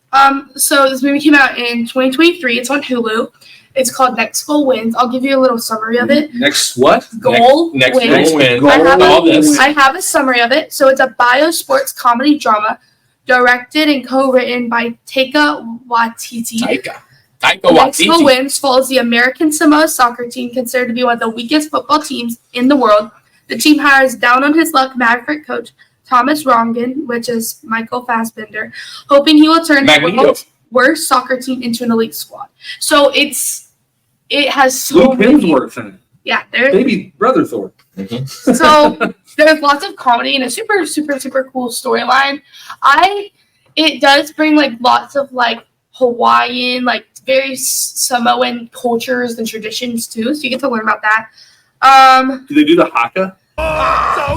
S3: So this movie came out in 2023. It's on Hulu. It's called Next Goal Wins. I'll give you a little summary of it.
S2: Next what?
S3: Goal
S1: Next
S3: Wins.
S1: Goal Wins.
S3: I have a summary of it. So it's a biosports comedy drama directed and co-written by Taika Waititi.
S1: Taika
S3: Next Goal
S1: Waititi.
S3: Wins follows the American Samoa soccer team, considered to be one of the weakest football teams in the world. The team hires down-on-his-luck Maverick coach Thomas Rongen, which is Michael Fassbender, hoping he will turn the world's worst soccer team into an elite squad. So it has so
S2: Luke
S3: many.
S2: Hemsworth in it.
S3: Yeah, there's
S2: Baby brother Thor.
S3: so there's lots of comedy and a super, super, super cool storyline. It does bring like lots of like Hawaiian, like very Samoan cultures and traditions too. So you get to learn about that.
S2: Do they do the haka?
S3: Yeah.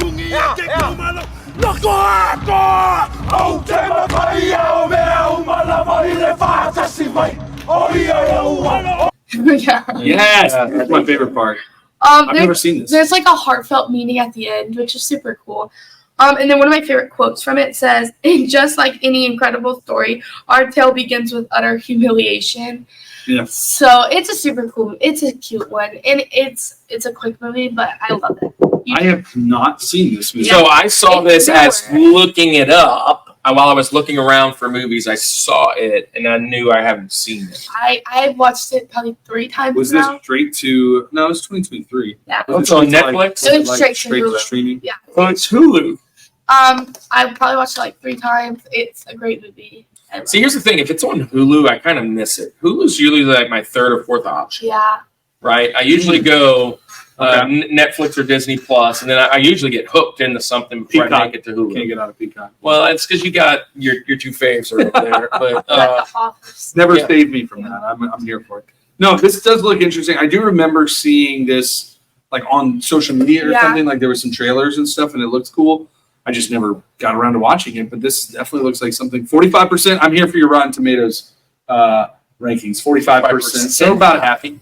S2: Yes, that's my favorite part. I've never seen this.
S3: There's like a heartfelt meaning at the end, which is super cool. And then one of my favorite quotes from it says, "And just like any incredible story, our tale begins with utter humiliation."
S2: Yeah.
S3: So it's a super cool. It's a cute one, and it's a quick movie, but I love it.
S2: I have not seen this movie.
S1: So I saw
S3: It's
S1: this as looking it up. While I was looking around for movies, I saw it, and I knew I haven't seen it.
S3: I watched it probably 3 times
S2: Was this
S3: now.
S2: straight to? No, it's 2023.
S3: Yeah.
S1: Oh, it's on Netflix?
S3: It was straight to Hulu.
S2: streaming.
S3: Yeah.
S1: Oh, it's Hulu.
S3: I probably watched it like 3 times. It's a great movie.
S1: See, here's the thing. If it's on Hulu, I kind of miss it. Hulu's usually like my third or fourth option,
S3: Yeah.
S1: right? I usually go Netflix or Disney Plus, and then I usually get hooked into something before I make it to Hulu.
S2: Can't get out of Peacock.
S1: Well, it's because you got your 2 faves right there. But
S2: Never saved me from that. I'm here for it. No, this does look interesting. I do remember seeing this like on social media or something. Like there were some trailers and stuff, and it looks cool. I just never got around to watching it, but this definitely looks like something. 45%. I'm here for your Rotten Tomatoes rankings. 45%. So about halfway.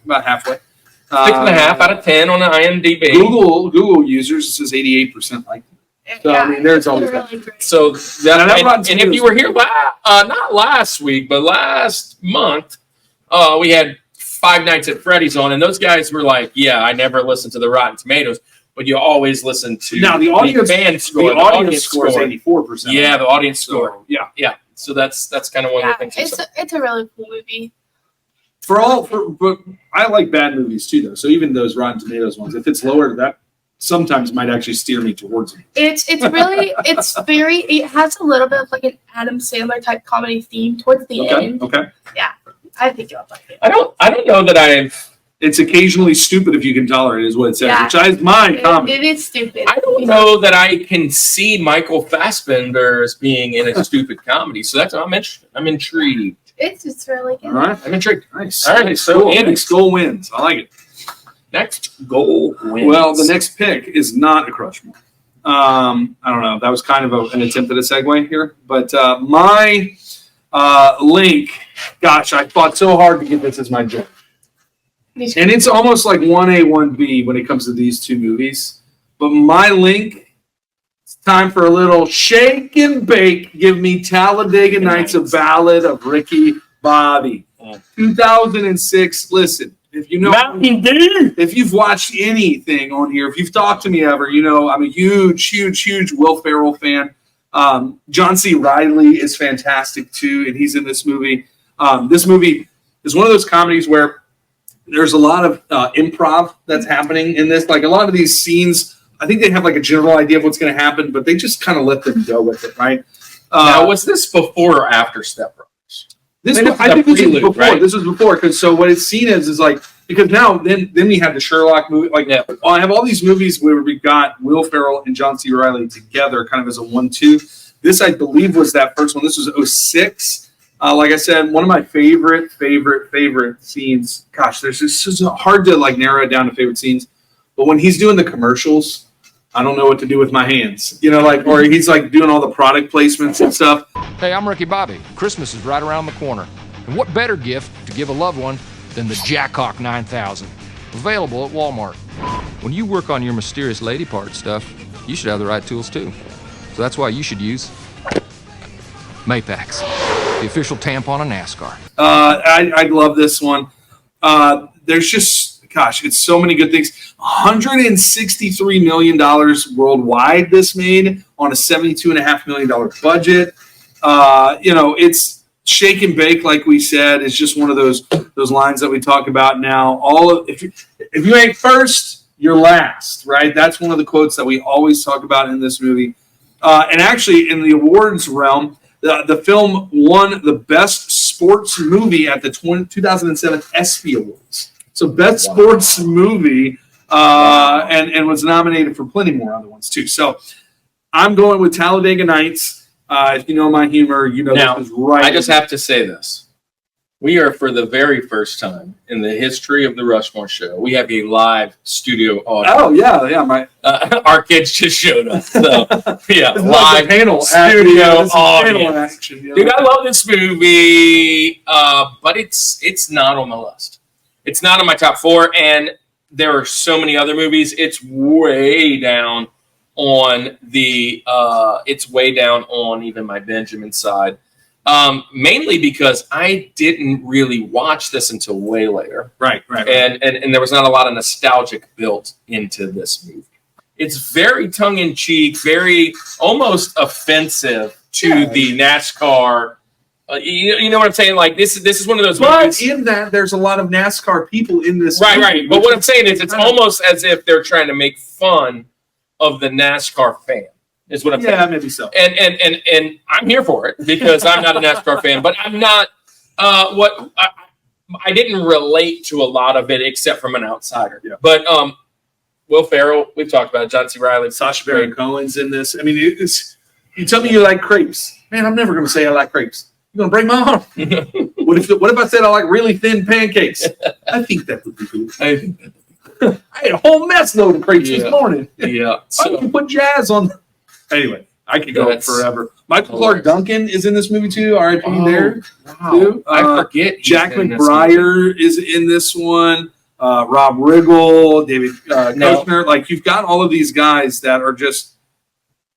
S1: 6.5 out of 10 on the IMDb.
S2: Google users says 88% like it. So I mean, there's always that.
S1: So and if you were here not last week, but last month, we had Five Nights at Freddy's on, and those guys were like, "Yeah, I never listened to the Rotten Tomatoes, but you always listen to
S2: now the audience
S1: fan score.
S2: The audience score is 84%.
S1: Yeah, the audience score.
S2: Yeah.
S1: So that's kind of one of the things.
S3: It's a really cool movie.
S2: But I like bad movies too, though. So even those Rotten Tomatoes ones, if it's lower, that sometimes might actually steer me towards it.
S3: It has a little bit of like an Adam Sandler type comedy theme towards the end.
S2: Okay.
S3: Yeah, I think you'll like it.
S1: I don't know that I've.
S2: It's occasionally stupid if you can tolerate it, is what it says,
S3: Yeah.
S2: which is my comment.
S3: It is stupid.
S1: I don't know that I can see Michael Fassbender as being in a stupid comedy. So I'm intrigued.
S3: It's just really good.
S2: All right.
S1: I'm intrigued.
S2: Nice.
S1: All right, so
S2: cool.
S1: Andy.
S2: Next goal wins. I like it.
S1: Next goal wins.
S2: Well, the next pick is not a Rushmore. I don't know. That was kind of an attempt at a segue here. But my link, gosh, I fought so hard to get this as my judge. And it's almost like 1A, 1B when it comes to these two movies. But my link, it's time for a little shake and bake. Give me Talladega Nights, A Ballad of Ricky Bobby. 2006. Listen, if you know, if you've watched anything on here, if you've talked to me ever, you know I'm a huge Will Ferrell fan. John C. Reilly is fantastic too, and he's in this movie. This movie is one of those comedies where there's a lot of improv that's happening in this. Like a lot of these scenes, I think they have like a general idea of what's going to happen, but they just kind of let them go with it, right?
S1: Now, was this before or after Step Brothers?
S2: I think this was before. Right? This was before, because so what it's seen as is like, because now then we have the Sherlock movie. Like I have all these movies where we got Will Ferrell and John C. Reilly together, kind of as a 1-2. This I believe was that first one. This was 2006. Like I said, one of my favorite scenes. Gosh, there's just hard to like narrow it down to favorite scenes. But when he's doing the commercials, I don't know what to do with my hands. You know, like, or he's like doing all the product placements and stuff.
S8: Hey, I'm Ricky Bobby. Christmas is right around the corner. And what better gift to give a loved one than the Jackhawk 9000? Available at Walmart. When you work on your mysterious lady part stuff, you should have the right tools too. So that's why you should use Mapex, the official tampon of NASCAR.
S2: I love this one. There's just, gosh, it's so many good things. $163 million worldwide this made on a $72.5 million budget. You know, it's shake and bake, like we said, is just one of those lines that we talk about now. If you ain't first, you're last, right? That's one of the quotes that we always talk about in this movie. And actually, in the awards realm, the film won the Best Sports Movie at the 2007 ESPY Awards. So Best Sports Movie, and was nominated for plenty more other ones too. So I'm going with Talladega Nights. If you know my humor, you know
S1: now,
S2: this is right.
S1: I just have to say this. We are, for the very first time in the history of the Rushmore Show, we have a live studio audience.
S2: Oh, yeah.
S1: Our kids just showed up. So, yeah,
S2: live
S1: panel studio audience.
S2: Action, you know?
S1: Dude, I love this movie, but it's not on the list. It's not on my top 4, and there are so many other movies. It's way down on the it's way down on even my Benjamin side. Mainly because I didn't really watch this until way later.
S2: Right.
S1: And there was not a lot of nostalgic built into this movie. It's very tongue-in-cheek, very almost offensive to the NASCAR. You know what I'm saying? Like this is one of those movies.
S2: But in that, there's a lot of NASCAR people in this
S1: movie.
S2: Right.
S1: But what I'm saying is it's almost as if they're trying to make fun of the NASCAR fan. Is what I'm saying.
S2: Yeah, maybe so.
S1: And I'm here for it because I'm not a NASCAR fan, but I'm not I didn't relate to a lot of it except from an outsider. Yeah. But Will Ferrell, we've talked about it, John C. Reilly,
S2: Sacha Baron Cohen's in this. I mean, you tell me you like crepes. Man, I'm never going to say I like crepes. You're going to break my arm. What if I said I like really thin pancakes? I think that would be good. I ate a whole mess load of crepes this morning.
S1: Yeah.
S2: Why don't you put jazz on? Anyway, I could go forever. Michael Clark Duncan is in this movie too. R.I.P. there.
S1: Wow. I forget.
S2: Jack McBrayer is in this one. Rob Riggle, David Koechner. Like you've got all of these guys that are just.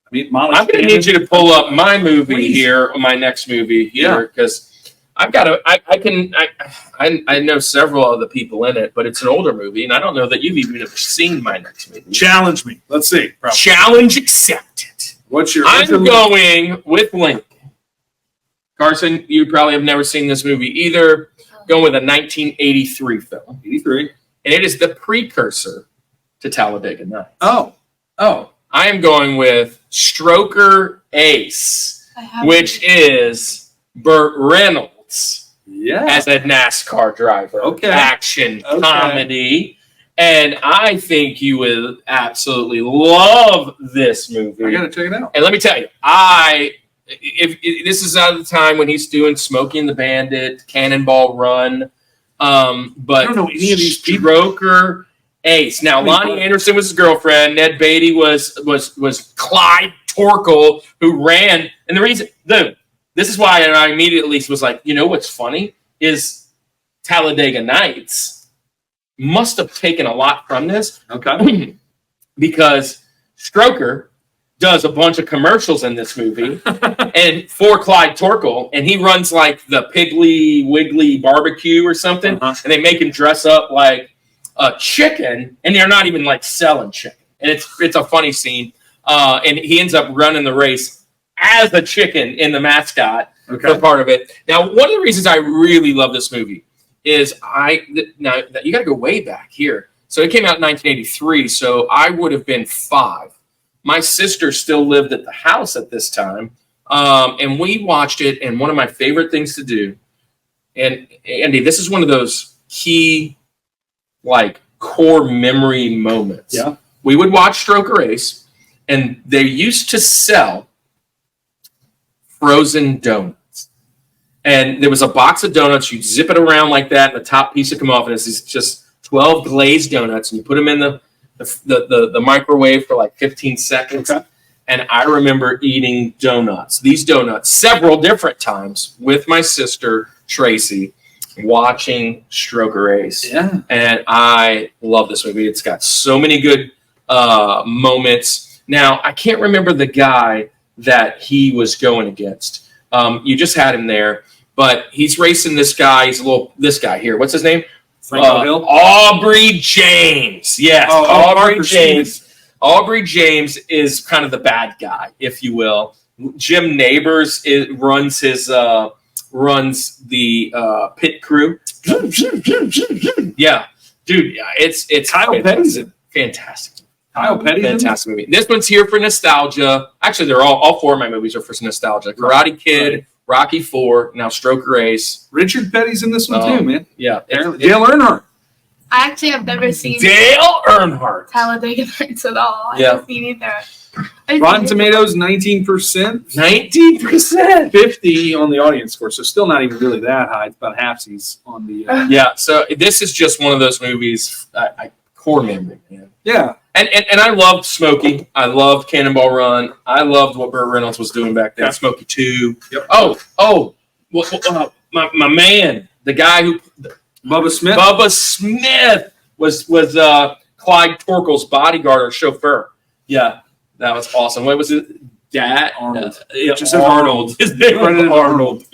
S2: I mean, Molly.
S1: I'm going to need you to pull up my movie here, my next movie here, because I've got to. I know several of the people in it, but it's an older movie, and I don't know that you've even ever seen my next movie.
S2: Challenge me. Let's see.
S1: Probably. Challenge accepted. I'm going with Link. Karsyn, you probably have never seen this movie either. Going with a 1983 film.
S2: 83.
S1: And it is the precursor to Talladega Nights.
S2: Oh.
S1: I am going with Stroker Ace, which is Burt Reynolds as a NASCAR driver.
S2: Okay.
S1: Action comedy. And I think you would absolutely love this movie.
S2: I got to check it out.
S1: And let me tell you, if this is out of the time when he's doing Smokey and the Bandit, Cannonball Run. But
S2: I don't know any of these people.
S1: Stroker, Ace. Now, Lonnie Anderson was his girlfriend. Ned Beatty was Clyde Torkel, who ran. And the reason, this is why I immediately was like, you know what's funny is Talladega Nights must have taken a lot from this.
S2: Okay.
S1: Because Stroker does a bunch of commercials in this movie and for Clyde Torkel, and he runs like the Piggly Wiggly barbecue or something, and they make him dress up like a chicken, and they're not even like selling chicken. And it's a funny scene. And he ends up running the race as a chicken in the mascot for part of it. Now, one of the reasons I really love this movie is now you got to go way back here. So it came out in 1983, so I would have been 5. My sister still lived at the house at this time, and we watched it, and one of my favorite things to do, and Andy, this is one of those key, like, core memory moments.
S2: Yeah.
S1: We would watch Stroker Ace, and they used to sell frozen donuts. And there was a box of donuts, you'd zip it around like that, and the top piece would come off, and it's just 12 glazed donuts, and you put them in the microwave for like 15 seconds.
S2: Okay.
S1: And I remember eating these donuts, several different times with my sister, Tracy, watching Stroker Ace.
S2: Yeah. And
S1: I love this movie. It's got so many good moments. Now, I can't remember the guy that he was going against. You just had him there, but he's racing this guy. This guy here. What's his name?
S2: Hill?
S1: Aubrey James. Yes, Aubrey James.
S2: Smith.
S1: Aubrey James is kind of the bad guy, if you will. Jim Neighbors runs the pit crew. Yeah, dude, it's
S2: Kyle Petty's in.
S1: Fantastic.
S2: Kyle Petty's
S1: fantastic movie. This one's here for nostalgia. Actually, they're all 4 of my movies are for nostalgia. Karate Kid, Rocky IV, now Stroker Ace.
S2: Richard Petty's in this one too, man.
S1: Yeah.
S2: Dale Earnhardt.
S3: I actually have never seen
S1: Dale Earnhardt.
S3: Talladega Nights at all. I
S1: Yeah.
S3: haven't seen either.
S2: Rotten Tomatoes, 19%.
S1: 19%.
S2: 50 on the audience score, so still not even really that high. It's about halfsies on the.
S1: Yeah, so this is just one of those movies, core memory, man.
S2: Yeah.
S1: And I loved Smokey. I loved Cannonball Run. I loved what Burt Reynolds was doing back then.
S2: Yeah.
S1: Smokey 2.
S2: Yep.
S1: My man, the guy who
S2: Bubba Smith.
S1: Bubba Smith was Clyde Torkel's bodyguard or chauffeur. Yeah, that was awesome. What was it? Dad
S2: Arnold.
S1: Just Arnold. His name was Arnold.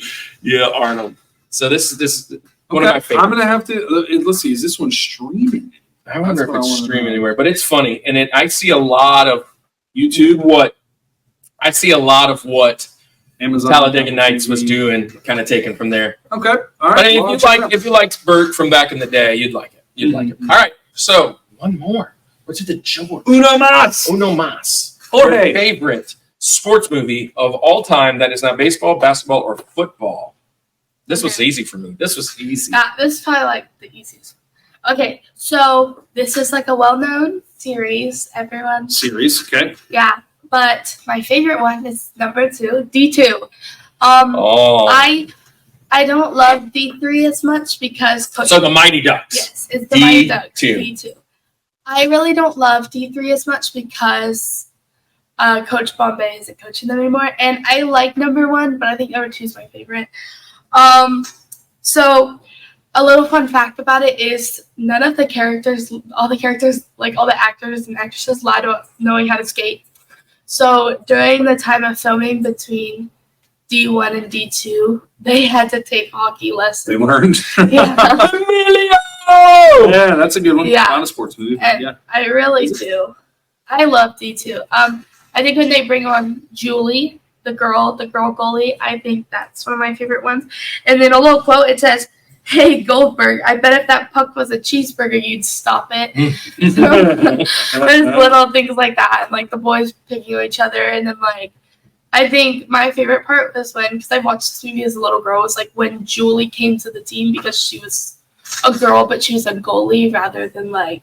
S1: Yeah, Arnold. So this is one of my favorites.
S2: I'm gonna have to let's see. Is this one streaming?
S1: I wonder if it's streaming anywhere, but it's funny, and I see a lot of YouTube. I see a lot of what
S2: Amazon
S1: Talladega Nights was doing, kind of taken from there.
S2: Okay, all right.
S1: But if you liked Burt from back in the day, you'd like it. You'd like it. All right, so one more. What's it? The George
S2: Uno Mas.
S1: Your favorite sports movie of all time that is not baseball, basketball, or football. This was easy for me. This was easy.
S3: This is probably like the easiest. Okay, so this is like a well-known series, everyone.
S2: Series, okay.
S3: Yeah, but my favorite one is number 2, D2. I don't love D3 as much because
S1: so the Mighty Ducks.
S3: Yes, it's the Mighty Ducks.
S1: D2.
S3: D2. I really don't love D3 as much because Coach Bombay isn't coaching them anymore, and I like number 1, but I think number 2 is my favorite. So a little fun fact about it is none of the characters, all the actors and actresses lied about knowing how to skate. So during the time of filming between D1 and D2, they had to take hockey lessons.
S2: They learned.
S3: Yeah.
S2: Yeah, that's a good one.
S3: Yeah.
S2: Not a sports movie.
S3: And
S2: Yeah.
S3: I really do. I love D2. I think when they bring on Julie, the girl goalie, I think that's one of my favorite ones. And then a little quote, it says, "Hey, Goldberg, I bet if that puck was a cheeseburger, you'd stop it." So, there's little things like that, like the boys picking at each other. And then, like, I think my favorite part was because I watched this movie as a little girl, was like when Julie came to the team because she was a girl, but she was a goalie rather than like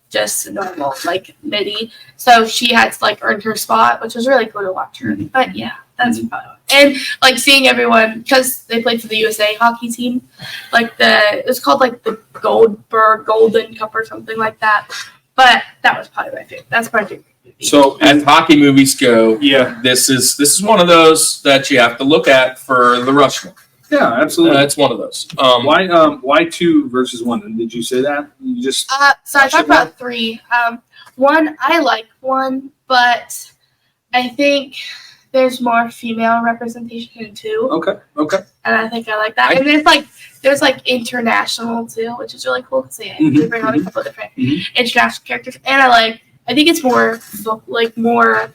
S3: just a normal like midi. So she had to like earn her spot, which was really cool to watch her. But yeah, That's probably why. And like seeing everyone, because they played for the USA hockey team, like it was called like the Golden Cup or something like that. But that was probably my favorite. That's probably my favorite movie.
S1: So as hockey movies go, this is one of those that you have to look at for the Rushmore.
S2: Yeah, absolutely.
S1: It's one of those.
S2: Why 2 versus 1? Did you say that? You just
S3: so I talked about 3. One, I like 1, but I think there's more female representation in 2.
S2: Okay.
S3: And I think I like that. And there's international too, which is really cool because they bring on a couple of different international characters. And I think it's more more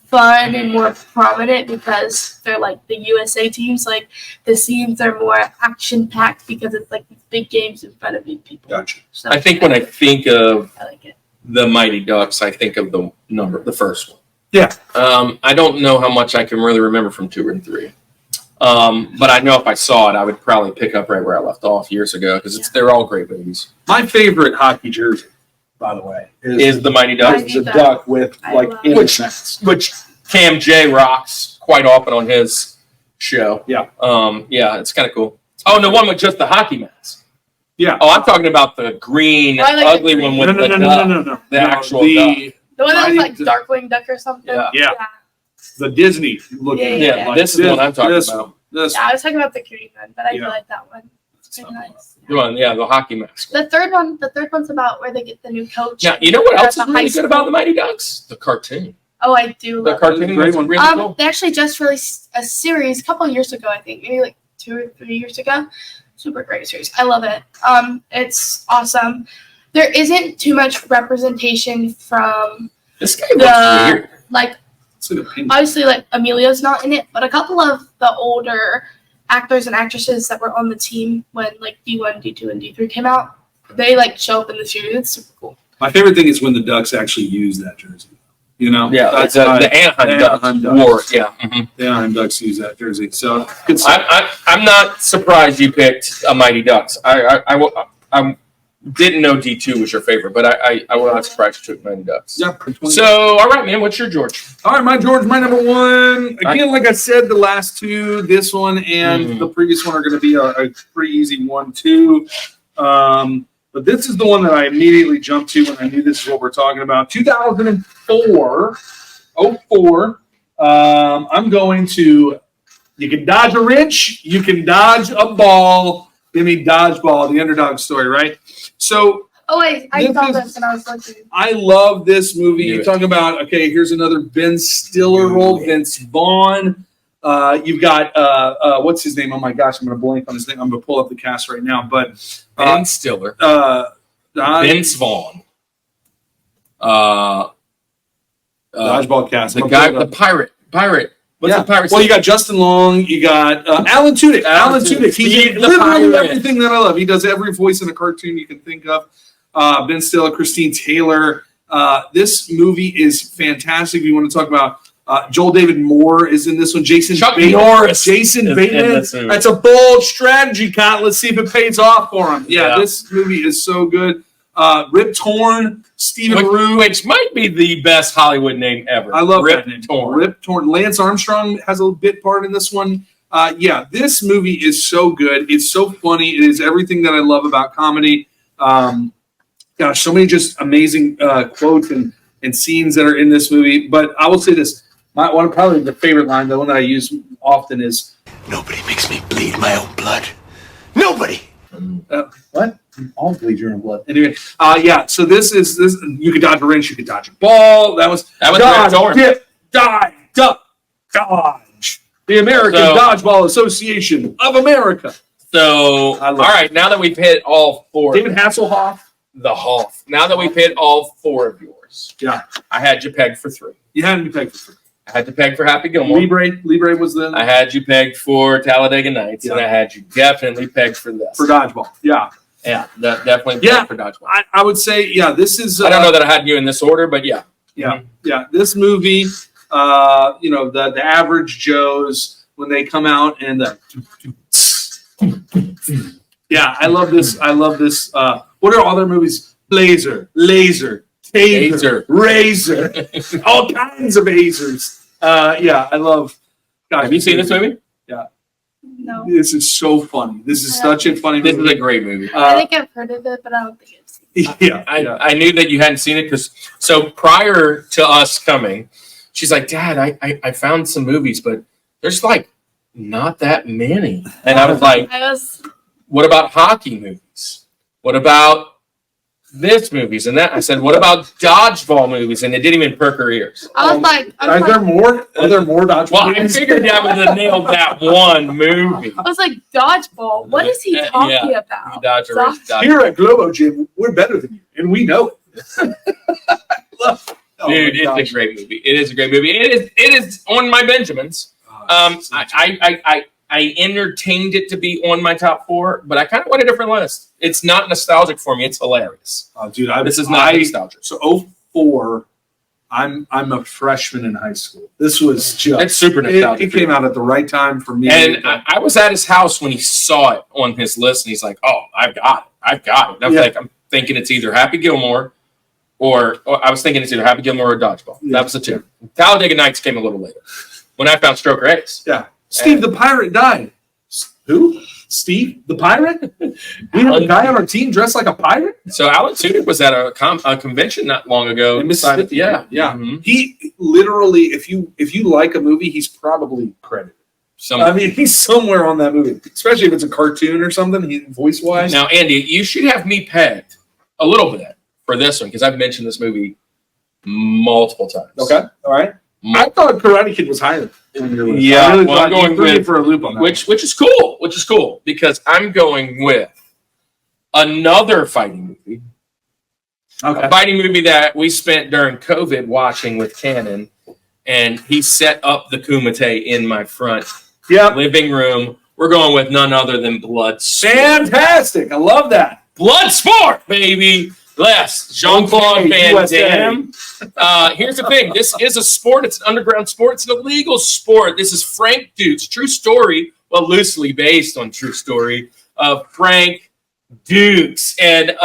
S3: fun and more prominent because they're like the USA teams. Like the scenes are more action packed because it's like these big games in front of big people.
S2: Gotcha.
S3: So
S1: I think when I think of
S3: I like it.
S1: the Mighty Ducks, I think of the first one.
S2: Yeah.
S1: I don't know how much I can really remember from 2 and 3. But I know if I saw it, I would probably pick up right where I left off years ago because they're all great movies.
S2: My favorite hockey jersey, by the way,
S1: Is the Mighty Ducks,
S2: the duck with
S1: which Cam J rocks quite often on his show.
S2: Yeah.
S1: It's kind of cool. Oh, and the one with just the hockey mask.
S2: Yeah.
S1: Oh, I'm talking about the green, ugly one with
S2: no.
S1: The actual duck.
S3: The one that was like Darkwing Duck or something.
S2: Yeah. The Disney looking.
S3: Yeah.
S1: This is what I'm talking about.
S3: I was talking about the green one, but I do like that one. It's very nice.
S1: Good one, the hockey mask.
S3: The third one's about where they get the new coach.
S1: Now, you know what else is really good about the Mighty Ducks? The cartoon.
S3: Oh, I do.
S1: The cartoon was really cool.
S3: They actually just released a series a couple of years ago, I think, maybe like 2 or 3 years ago. Super great series. I love it. It's awesome. There isn't too much representation from
S1: This guy looks weird.
S3: Like obviously, like Emilio's not in it, but a couple of the older actors and actresses that were on the team when like D1, D2, and D3 came out, they like show up in the series. It's super cool.
S2: My favorite thing is when the Ducks actually use that jersey. You know,
S1: that's the Anaheim Ducks wore. Yeah,
S2: the Anaheim Ducks use that jersey. So good stuff.
S1: I'm not surprised you picked a Mighty Ducks. I didn't know D2 was your favorite, but I was not surprised you took Mighty Ducks.
S2: Yeah.
S1: So, all right, man, what's your George?
S2: All right, my George, my number 1. Again, like I said, the last 2, this one and the previous one are going to be a pretty easy 1, too. But this is the one that I immediately jumped to when I knew this is what we're talking about. 2004. I'm going to, you can dodge a wrench, you can dodge a ball. Give me Dodgeball, the underdog story, right? So.
S3: Oh, wait, I saw this and I was looking.
S2: I love this movie. You're talking about, okay, here's another Ben Stiller role, Vince Vaughn. You've got, what's his name? Oh, my gosh, I'm going to blank on his name. I'm going to pull up the cast right now. But
S1: Ben Stiller. Vince Vaughn.
S2: Dodgeball cast.
S1: The guy, the pirate. What's the pirate?
S2: Well, you got Justin Long. You got Alan Tudyk. Alan Tudyk. He did literally everything that I love. He does every voice in a cartoon you can think of. Ben Stiller, Christine Taylor. This movie is fantastic. We want to talk about Joel David Moore is in this one.
S1: Chuck Norris.
S2: Jason Bateman. That's a bold strategy, Cot. Let's see if it pays off for him. Yeah, this movie is so good. Rip Torn, Stephen Root.
S1: Which might be the best Hollywood name ever.
S2: I love
S1: Rip
S2: that name.
S1: Torn.
S2: Rip Torn. Lance Armstrong has a bit part in this one. This movie is so good. It's so funny. It is everything that I love about comedy. Gosh, so many just amazing quotes and scenes that are in this movie. But I will say this. Probably the favorite line, the one that I use often is, "Nobody makes me bleed my own blood. Nobody." What? I'll bleed your own blood. Anyway, so this. You could dodge a wrench, you could dodge a ball. That was dodge, dip, dive, duck, dodge. The American Dodgeball Association of America.
S1: So, all right, now that we've hit all 4.
S2: David Hasselhoff.
S1: The Hoff. Now that we've hit all 4 of yours.
S2: Yeah.
S1: I had you pegged for 3.
S2: You had me pegged for 3.
S1: I had you pegged for Happy Gilmore.
S2: Libre was the.
S1: I had you pegged for Talladega Nights, and I had you definitely pegged for this.
S2: For Dodgeball. Yeah.
S1: Yeah, definitely pegged for Dodgeball.
S2: I would say, this is.
S1: I don't know that I had you in this order, but yeah.
S2: Yeah. Yeah. This movie, the average Joes, when they come out and I love this. What are all their movies? Blazer, Laser, Taser, Razor, all kinds of Azers. I love
S1: Have you seen this movie?
S3: No.
S2: This is so funny. This is such a funny
S1: This
S2: movie.
S1: is a great movie.
S3: I think I've heard of it, but I don't think I've seen it.
S2: Yeah.
S1: I knew that you hadn't seen it because prior to us coming, she's like, Dad, I found some movies, but there's like not that many. And I was like, what about hockey movies? What about this movies and that? I said, what about dodgeball movies? And it didn't even perk her ears.
S3: I was like,
S2: Are there more? Are there more dodgeball?
S1: Well, I figured I would have nailed that one movie.
S3: I was like, dodgeball. What is he talking about?
S1: Dodgeball.
S2: Here at Globo Gym, we're better than you, and we know it.
S1: Dude, it's a great movie. It is a great movie. It is on my Benjamins. I entertained it to be on my top 4, but I kind of want a different list. It's not nostalgic for me. It's hilarious.
S2: Oh, dude,
S1: this is not nostalgic.
S2: So 04, I'm a freshman in high school. This was just
S1: it's super nostalgic.
S2: It came out at the right time for me.
S1: And I was at his house when he saw it on his list, and he's like, "Oh, I've got it. And I'm like, I'm thinking it's either Happy Gilmore or I was thinking it's either Happy Gilmore or Dodgeball. Yeah. That was the two. Talladega Nights came a little later when I found Stroker Ace.
S2: Yeah. Steve the Pirate died. Who? Steve the Pirate? We have a guy on our team dressed like a pirate?
S1: So Alan Tudyk was at a convention not long ago.
S2: In Mississippi.
S1: Yeah.
S2: Mm-hmm. He literally, if you like a movie, he's probably credited. I mean, he's somewhere on that movie, especially if it's a cartoon or something, voice-wise.
S1: Now, Andy, you should have me pegged a little bit for this one because I've mentioned this movie multiple times.
S2: Okay. All right. I thought Karate Kid was higher on your list.
S1: Yeah,
S2: I really
S1: I'm going with
S2: for a loop on that.
S1: Which is cool because I'm going with another fighting movie.
S2: Okay.
S1: A fighting movie that we spent during COVID watching with Cannon, and he set up the Kumite in my front living room. We're going with none other than Bloodsport.
S2: Fantastic. I love that.
S1: Bloodsport, baby. Yes, Jean-Claude Van Damme. Here's the thing. This is a sport. It's an underground sport. It's an illegal sport. This is Frank Dukes. True story. Well, loosely based on true story of Frank Dukes. And,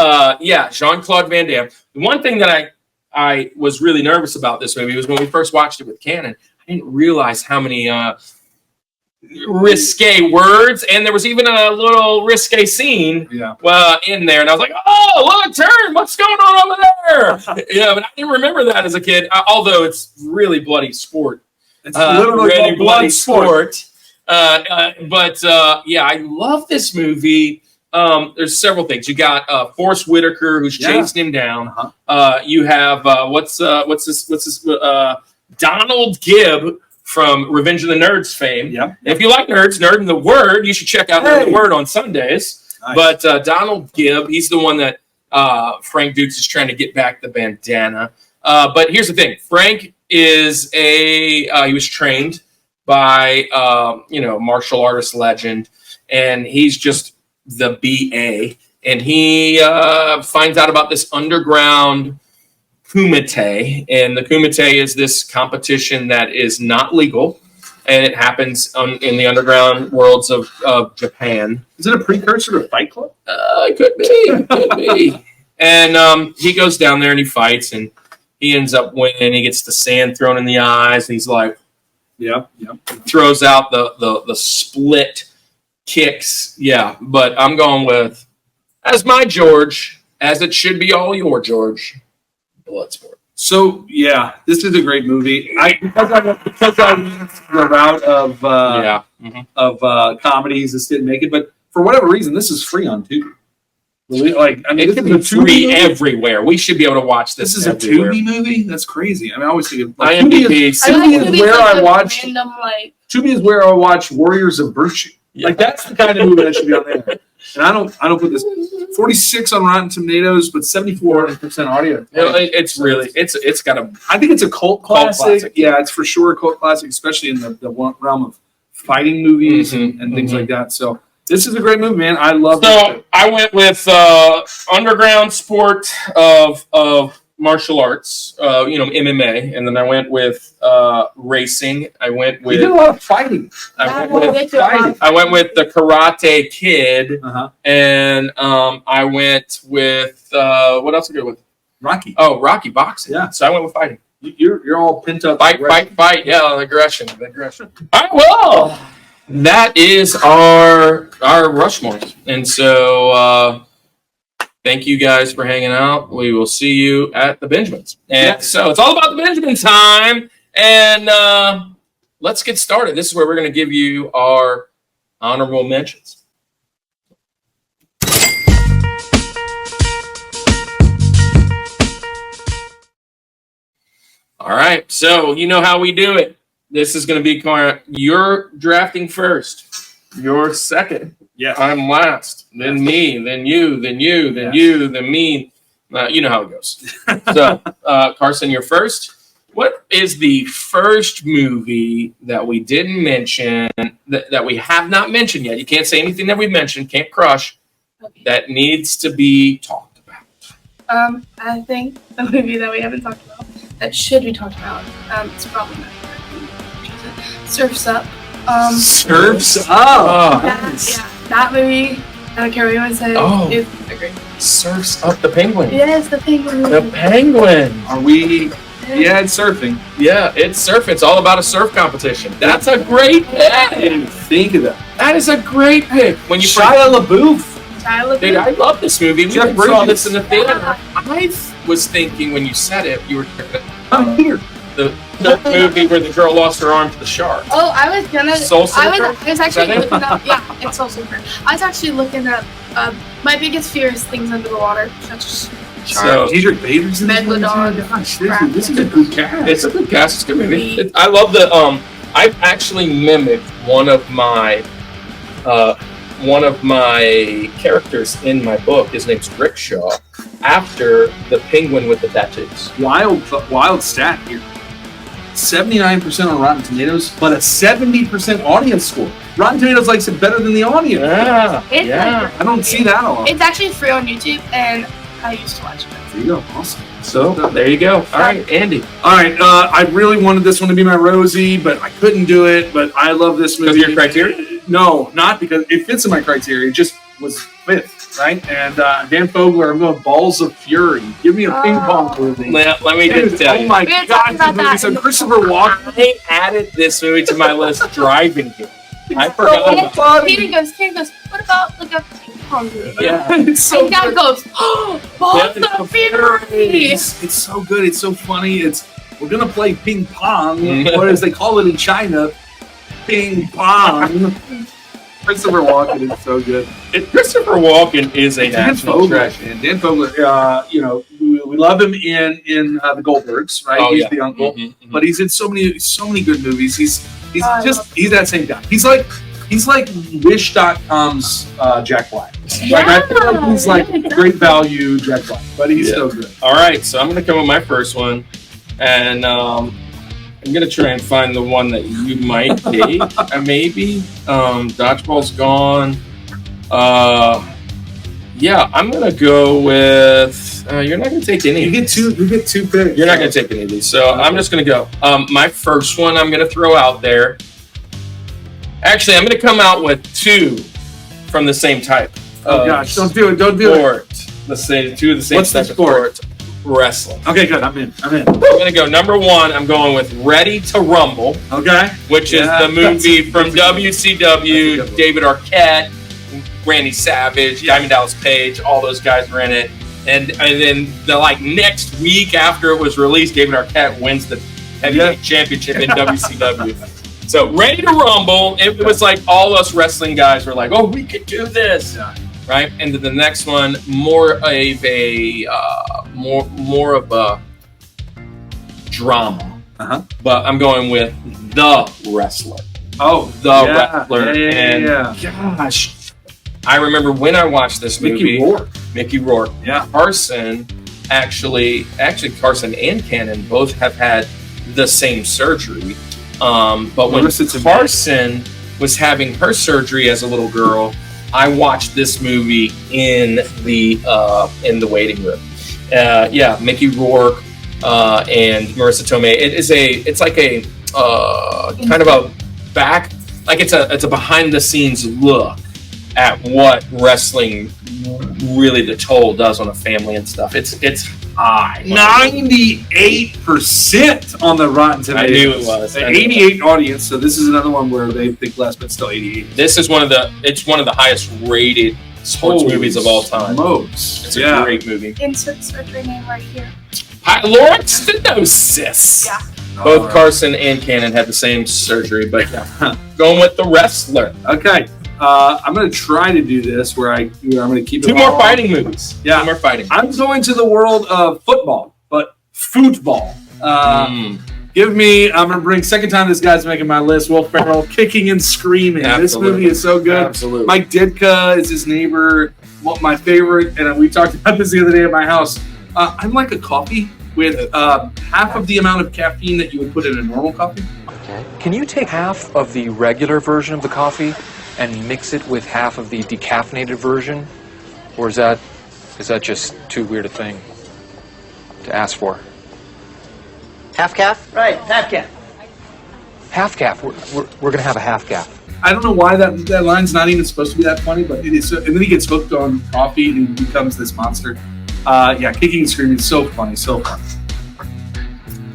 S1: Jean-Claude Van Damme. The one thing that I was really nervous about this movie was when we first watched it with Cannon, I didn't realize how many risque words, and there was even a little risque scene in there, and I was like, oh, look, turn, what's going on over there? But I didn't remember that as a kid, although it's really bloody sport.
S2: It's literally
S1: really bloody sport. I love this movie. There's several things. You got Forrest Whitaker, who's chasing him down. You have what's this Donald Gibb from Revenge of the Nerds fame.
S2: Yeah.
S1: If you like Nerd in the Word, you should check out Nerd in the Word on Sundays. Nice. But Donald Gibb, he's the one that Frank Dukes is trying to get back the bandana. But here's the thing. Frank is he was trained by, martial artist legend, and he's just the BA. And he finds out about this underground Kumite, and the Kumite is this competition that is not legal, and it happens in the underground worlds of Japan.
S2: Is it a precursor to Fight Club?
S1: It could be. And he goes down there and he fights, and he ends up winning. He gets the sand thrown in the eyes, and he's like, throws out the split kicks. Yeah, but I'm going with, as my George, as it should be all your George, Bloodsport.
S2: So this is a great movie. Because I went the route of comedies, this didn't make it, but for whatever reason, this is free on Tubi.
S1: It can be free everywhere. We should be able to watch this.
S2: This is
S1: everywhere.
S2: a Tubi movie. That's crazy. I mean, I always think of
S1: IMDb.
S2: Tubi is where I watch. Tubi is where I watch Warriors of Virtue. Like that's the kind of movie that should be on there. And I don't put this 46 on Rotten Tomatoes, but 74% audio.
S1: It's really it's got a.
S2: I think it's a cult classic. Yeah, it's for sure a cult classic, especially in the realm of fighting movies and things like that. So this is a great movie, man. I love it.
S1: So I went with underground sport of martial arts, MMA, and then I went with racing. I went with.
S2: You did a lot of fighting.
S1: I went with the Karate Kid, and I went with what else did I go with?
S2: Rocky.
S1: Oh, Rocky boxing.
S2: Yeah.
S1: So I went with fighting.
S2: You're all pent up.
S1: Fight. Yeah, aggression. All right, well, that is our Rushmore. And so thank you guys for hanging out. We will see you at the Benjamins. And so it's all about the Benjamin time. And let's get started. This is where we're going to give you our honorable mentions. All right, so you know how we do it. This is going to be you're drafting first. You're second.
S2: Yeah.
S1: I'm last. Then me. Then you. Then you. Then you. Then me. You know how it goes. So, Karsyn, you're first. What is the first movie that we didn't mention, that we have not mentioned yet? You can't say anything that we've mentioned, can't crush, that needs to be talked about.
S3: I think the movie that we haven't talked about, that should be talked about, it's probably not. Surf's Up.
S2: Surf's Up.
S3: That movie. I don't care what anyone says.
S1: Oh.
S3: It's great.
S1: Surf's Up, the penguin.
S3: Yes, the penguin.
S1: The penguin.
S2: Are we? Yeah, it's surfing.
S1: Yeah, it's surfing. It's all about a surf competition. That's a great pick.
S2: I didn't think of that.
S1: That is a great pick. When you
S2: Shia LaBeouf.
S1: Dude, I love this movie. We
S2: Jeff
S1: saw
S2: Bridges.
S1: this in the theater. I was thinking when you said it, you were
S2: I'm here.
S1: the movie where the girl lost her arm to the shark.
S3: Oh, I was gonna.
S1: Soul Surfer?
S3: I was actually
S1: Is that it?
S3: looking up. Yeah, it's Soul Surfer. I was actually looking up. My biggest fear is things under the water, such as
S1: So
S2: Diedrich Bader's in this one,
S3: Megalodon.
S2: too? Gosh, this is a good cast.
S1: it's a good cast. It's a good movie. I love the. I've actually mimicked one of my characters in my book. His name's Rickshaw, after the penguin with the tattoos.
S2: Wild stat here. 79% on Rotten Tomatoes, but a 70% audience score. Rotten Tomatoes likes it better than the audience.
S3: It's
S2: I don't see that a lot.
S3: It's actually free on YouTube, and I used to watch it.
S2: There you go. Awesome.
S1: So there you go. All right, Andy.
S2: All right. I really wanted this one to be my Rosie, but I couldn't do it. But I love this movie.
S1: Because of your criteria?
S2: No, not because it fits in my criteria. It just was fifth, right? And Dan Fogler, I'm going Balls of Fury. Give me a ping pong movie.
S1: Let me just tell you.
S2: Oh my
S3: We were
S2: God,
S3: talking about
S2: this movie.
S3: that
S2: So
S3: in the-
S2: Christopher Walken.
S1: I added this movie to my list driving here. I forgot about
S2: funny.
S3: Kaden goes, what about like a ping pong movie?
S1: Yeah.
S2: It's so
S3: And Dad
S2: good.
S3: goes, oh, Balls of Fury!
S2: It's so good. It's so funny. We're gonna play ping pong,
S1: Mhm.
S2: or as they call it in China, ping pong. Christopher Walken is so good.
S1: Christopher Walken is a
S2: Dan
S1: national
S2: Fogler,
S1: treasure.
S2: man. Dan Fogler. We love him in the Goldbergs, right?
S1: Oh,
S2: He's
S1: yeah.
S2: the uncle,
S1: Mhm, mhm.
S2: but he's in so many good movies. He's
S3: I
S2: he's that same guy. He's like Wish.com's Jack Black.
S3: Yeah,
S2: Like, I feel like he's like
S3: yeah, exactly.
S2: great value Jack Black, but he's
S1: Yeah.
S2: so good.
S1: All right, so I'm going to come with my first one, and I'm going to try and find the one that you might take. Maybe Dodgeball's gone. Yeah, I'm going to go with. You're not going to take any.
S2: You get two picks.
S1: You're not going to take any of these, so I'm just going to go. My first one I'm going to throw out there. Actually, I'm going to come out with two from the same type.
S2: Oh gosh, don't do it. Don't do it.
S1: Sport. Let's say two of the same
S2: What's the
S1: type of
S2: sport?
S1: sport. Wrestling.
S2: Okay, good. I'm in.
S1: I'm going to go number one. I'm going with Ready to Rumble,
S2: Okay.
S1: which is
S2: Yeah,
S1: the movie
S2: that's
S1: from
S2: a good one. That's a good
S1: WCW.
S2: one.
S1: David Arquette, Randy Savage, Diamond Dallas Page, all those guys were in it. And then the next week after it was released, David Arquette wins the heavyweight championship in WCW. So Ready to Rumble, it was like all us wrestling guys were like, oh, we could do this.
S2: Yeah.
S1: Right? And then the next one, more of a drama.
S2: Uh-huh.
S1: But I'm going with The Wrestler.
S2: Oh,
S1: The Wrestler. And gosh, I remember when I watched this movie. Mickey Rourke.
S2: Yeah.
S1: Karsyn actually Karsyn and Cannon both have had the same surgery. But when Karsyn was having her surgery as a little girl, I watched this movie in the waiting room. Mickey Rourke and Marissa Tomei. It's like a kind of a back, like it's a behind the scenes look at what wrestling really the toll does on a family and stuff. It's high.
S2: 98% on the Rotten Tomatoes.
S1: I knew it was.
S2: 88 audience, so this is another one where they think less, but still 88.
S1: This is one of the highest rated sports movies of all time.
S2: Most.
S1: It's a great movie.
S3: Insert surgery name right here.
S1: Pyloric stenosis.
S3: Yeah.
S1: Both Karsyn and Cannon had the same surgery, but going with the wrestler.
S2: Okay. I'm going to try to do this where I'm going to keep it
S1: Two more fighting movies.
S2: Yeah.
S1: 2 more fighting.
S2: I'm going to the world of football, but football. Give me, I'm going to bring second time this guy's making my list, Will Ferrell, Kicking and Screaming.
S1: Absolutely.
S2: This movie is so good.
S1: Absolutely.
S2: Mike Ditka is his neighbor. My favorite, and we talked about this the other day at my house. I'm like a coffee with half of the amount of caffeine that you would put in a normal coffee.
S9: Can you take half of the regular version of the coffee and mix it with half of the decaffeinated version? Or is that just too weird a thing to ask for?
S10: Half calf? Right, half calf.
S9: Half calf. We're gonna have a half calf.
S2: I don't know why that line's not even supposed to be that funny, but it is. And then he gets hooked on coffee and he becomes this monster. Kicking and Screaming is so funny, so fun.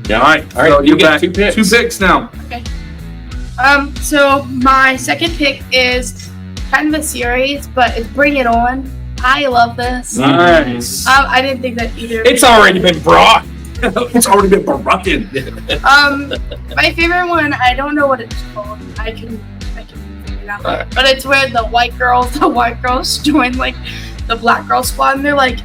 S1: Yeah.
S2: All right.
S1: So
S2: you're
S1: you get
S2: back.
S1: 2 picks.
S2: 2 picks now.
S3: Okay. So my second pick is kind of a series, but it's Bring It On. I love this.
S2: Nice.
S3: I didn't think that either.
S1: It's already been brought.
S2: It's already been barocking.
S3: My favorite one, I don't know what it's called. I can figure it out. But it's where the white girls join like the black girl squad, and they're like,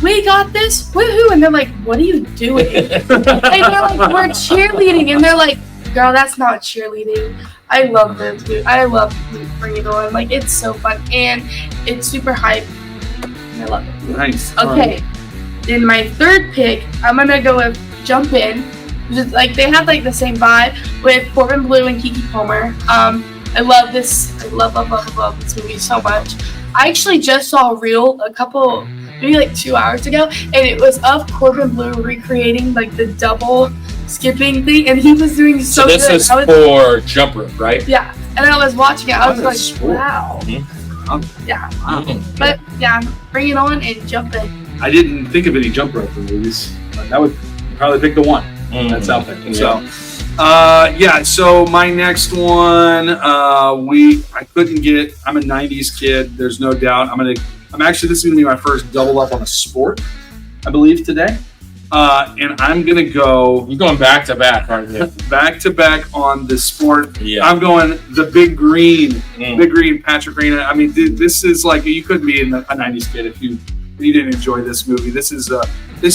S3: "We got this, woohoo!" And they're like, "What are you doing?" And they're like, "We're cheerleading," and they're like, "Girl, that's not cheerleading." I love them, dude. I love Bring It On. Like, it's so fun, and it's super hype. I love it.
S2: Nice.
S3: Okay. In my third pick, I'm gonna go with Jump In. Just, like, they have like the same vibe with Corbin Blue and Keke Palmer. I love this. I love this movie so much. I actually just saw a reel maybe like 2 hours ago, and it was of Corbin Blue recreating like the double skipping thing, and he was doing so good.
S1: So this is for jump rope, right?
S3: Yeah, and I was watching it. I was like,
S2: sport.
S3: wow.
S1: Mm-hmm.
S3: Yeah.
S1: Mm-hmm.
S3: But yeah, Bring It On and Jump In.
S2: I didn't think of any jump rope movies, but that would probably pick the one that's out there.
S1: Yeah.
S2: So my next one, I couldn't get. I'm a '90s kid. There's no doubt. This is gonna be my first double up on a sport, I believe today, and I'm gonna go.
S1: You're going back to back, aren't you?
S2: Back to back on the sport.
S1: Yeah.
S2: I'm going the Big Green. Big Green, Patrick Reina. I mean, this is like you couldn't be a '90s kid if you didn't enjoy this movie. This is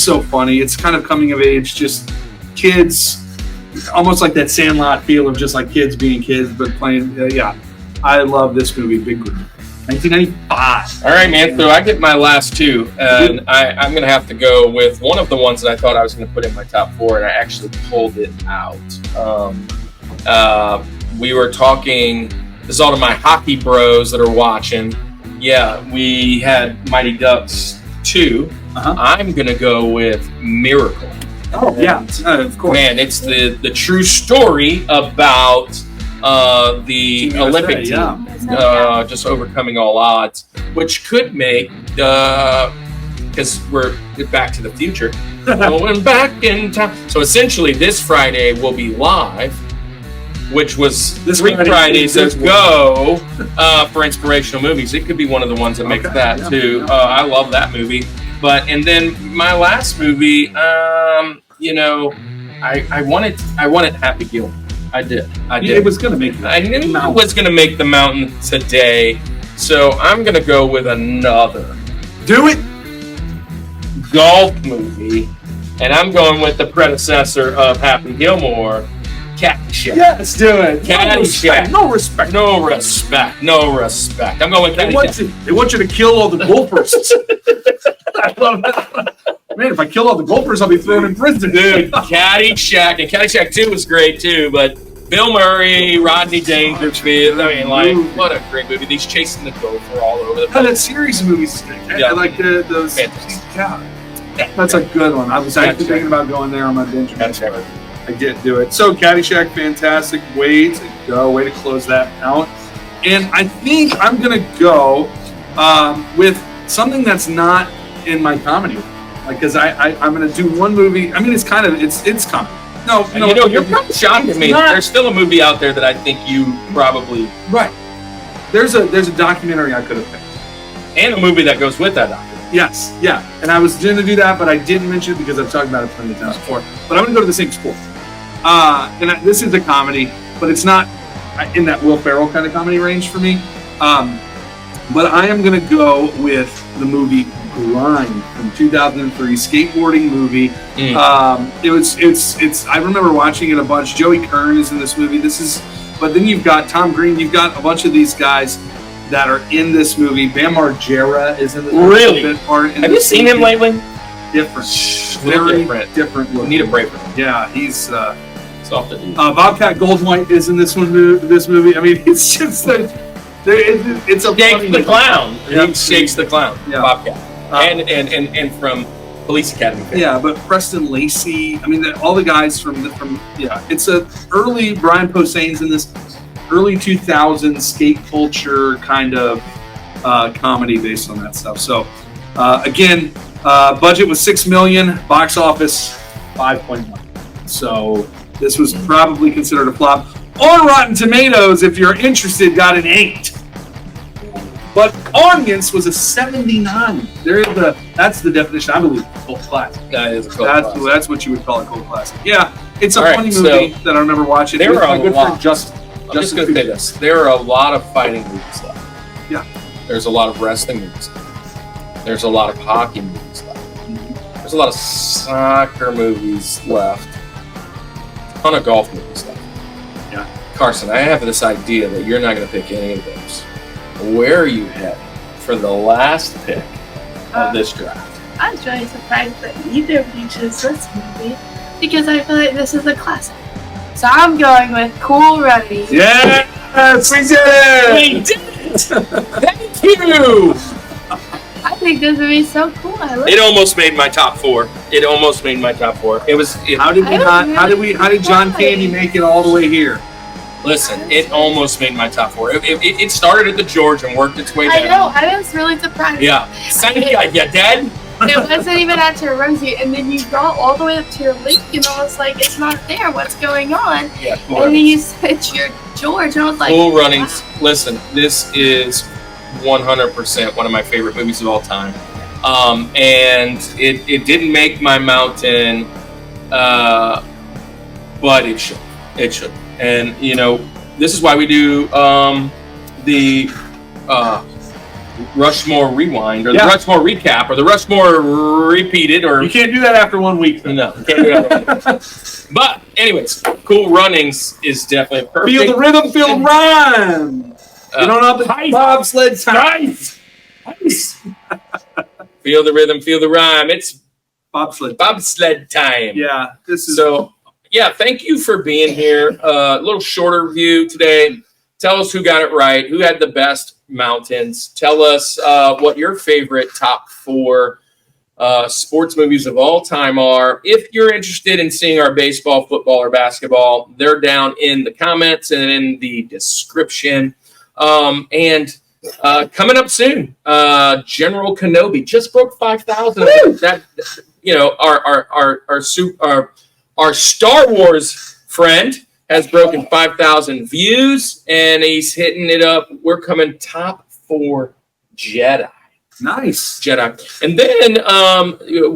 S2: so funny. It's kind of coming of age, just kids, almost like that Sandlot feel of just like kids being kids, but playing. I love this movie, Big Green, 1995.
S1: All right, man. So I get my last 2, and I'm going to have to go with one of the ones that I thought I was going to put in my top 4, and I actually pulled it out. We were talking. This is all to my hockey bros that are watching. Yeah, we had Mighty Ducks 2. I'm going to go with Miracle.
S2: Oh, yeah, of course.
S1: Man, it's the true story about the
S2: Team
S1: Olympic
S2: USA,
S1: team just overcoming all odds, which could make, because we're Back to the Future, going back in time. So essentially this Friday will be live, which was
S2: This
S1: 3
S2: Friday
S1: Fridays
S2: is
S1: ago for inspirational movies. It could be one of the ones that makes that too. I love that movie. And then my last movie, I wanted Happy Gilmore. I did.
S2: It was going to make.
S1: I knew it was going to make the mountain today, so I'm going to go with another.
S2: Do it.
S1: Golf movie, and I'm going with the predecessor of Happy Gilmore, Caddyshack.
S2: Yeah, let's do it.
S1: Caddyshack.
S2: No respect.
S1: No respect. No respect. I'm going with Caddyshack.
S2: They want you to kill all the golfers. I love that. Man, if I kill all the golfers, I'll be thrown in prison.
S1: Dude, Caddyshack. And Caddyshack 2 was great too, but Bill Murray, Rodney Dangerfield. I mean, what a great movie. These chasing the gopher all over the place.
S2: That series of movies is great. I like those.
S1: Fantastic.
S2: That's a good one. I was actually thinking about going there on my binge. I didn't do it. So Caddyshack, fantastic. Way to go. Way to close that out. And I think I'm going to go with something that's not in my comedy. Because I'm going to do one movie. I mean, it's comedy. No,
S1: you know, you're probably shocking me. There's still a movie out there that I think you probably...
S2: Right. There's a documentary I could have picked.
S1: And a movie that goes with that documentary.
S2: Yes, yeah. And I was going to do that, but I didn't mention it because I've talked about it plenty of times before. But I'm going to go to the same sport. This is a comedy, but it's not in that Will Ferrell kind of comedy range for me. But I am going to go with the movie Grind from 2003, skateboarding movie. I remember watching it a bunch. Joey Kern is in this movie. But then you've got Tom Green. You've got a bunch of these guys that are in this movie. Bam Margera is in this movie.
S1: Really? Have you seen him lately?
S2: Different. Very different look.
S1: Need a break from him.
S2: Yeah, he's
S1: soft.
S2: Bobcat Goldthwait is in this movie. I mean, it's just it's a
S1: Shakes the Clown.
S2: Yeah.
S1: He shakes the clown.
S2: Yeah.
S1: Bobcat. And from Police Academy.
S2: Yeah, but Preston Lacey. I mean, all the guys from it's a early Brian Posehn's in this early 2000s skate culture kind of comedy based on that stuff. So again, budget was $6 million, box office 5.1. So this was probably considered a flop. On Rotten Tomatoes, if you're interested, got an 8. But audience was a 79. That's the definition, I believe, of cult classic.
S1: That is a cult classic.
S2: That's what you would call a cult classic. Yeah, it's a funny movie that I remember watching.
S1: There are a lot.
S2: I'm just going to
S1: say this. There are a lot of fighting movies left.
S2: Yeah.
S1: There's a lot of wrestling movies left. There's a lot of hockey movies left. Mm-hmm. There's a lot of soccer movies left. A ton of golf movies left.
S2: Yeah.
S1: Karsyn, I have this idea that you're not going to pick any of those. Where are you heading for the last pick of this draft?
S3: I was really surprised that neither of you chose this movie because I feel like this is a classic. So I'm going with Cool Runnings.
S2: Yes, we did it!
S1: We did it! Thank you!
S3: I think this movie is so cool.
S1: It almost made my top 4. It was.
S2: How did John Candy make it all the way here?
S1: Listen, it almost made my top 4. It started at the George and worked its way down.
S3: I know. I was really surprised.
S1: Yeah. You dead?
S3: It wasn't even at your Rosie, and then you got all the way up to your Lincoln, and I was like, it's not there. What's going on?
S1: Yeah,
S3: and then you said your George, and I was like,
S1: Cool Runnings. Wow. Listen, this is 100% one of my favorite movies of all time. And it didn't make my mountain, but it should. It should. And, you know, this is why we do the Rushmore Rewind or the Rushmore Recap or the Rushmore Repeated. Or
S2: you can't do that after 1 week. Though.
S1: No, you can't do that after 1 week. But, anyways, Cool Runnings is definitely perfect.
S2: Feel the rhythm, feel the rhyme. You don't know the bobsled time.
S1: Nice. Feel the rhythm, feel the rhyme. It's bobsled time.
S2: Yeah, this is
S1: so. Yeah, thank you for being here. A little shorter review today. Tell us who got it right, who had the best mountains. Tell us what your favorite top 4 sports movies of all time are. If you're interested in seeing our baseball, football, or basketball, they're down in the comments and in the description. And coming up soon, General Kenobi just broke 5,000. That, you know, our Star Wars friend has broken 5,000 views, and he's hitting it up. We're coming top 4 Jedi.
S2: Nice.
S1: Jedi. And then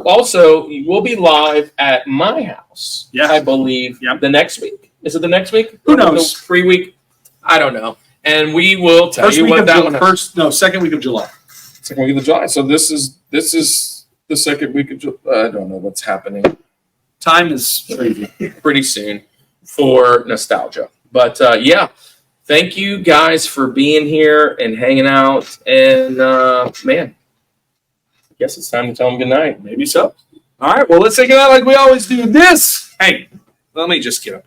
S1: also, we'll be live at my house, I believe, the next week. Is it the next week?
S2: Who knows?
S1: Free week? I don't know. And we will tell you what that one is.
S2: Second week of July.
S1: Second week of July. So this is the second week of July. I don't know what's happening.
S2: Time is crazy.
S1: Pretty soon for nostalgia. But yeah, thank you guys for being here and hanging out. And man, I guess it's time to tell them good night.
S2: Maybe so. All right, well, let's say goodnight like we always do. Hey, let me just get up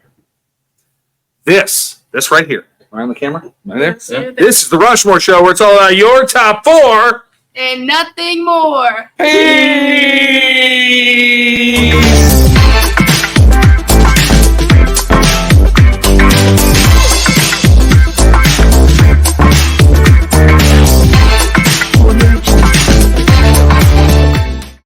S2: here. This right here. Right on the camera? Right there?
S1: Yeah.
S2: This is the Rushmore Show where it's all about your top 4.
S3: And nothing more.
S2: Hey!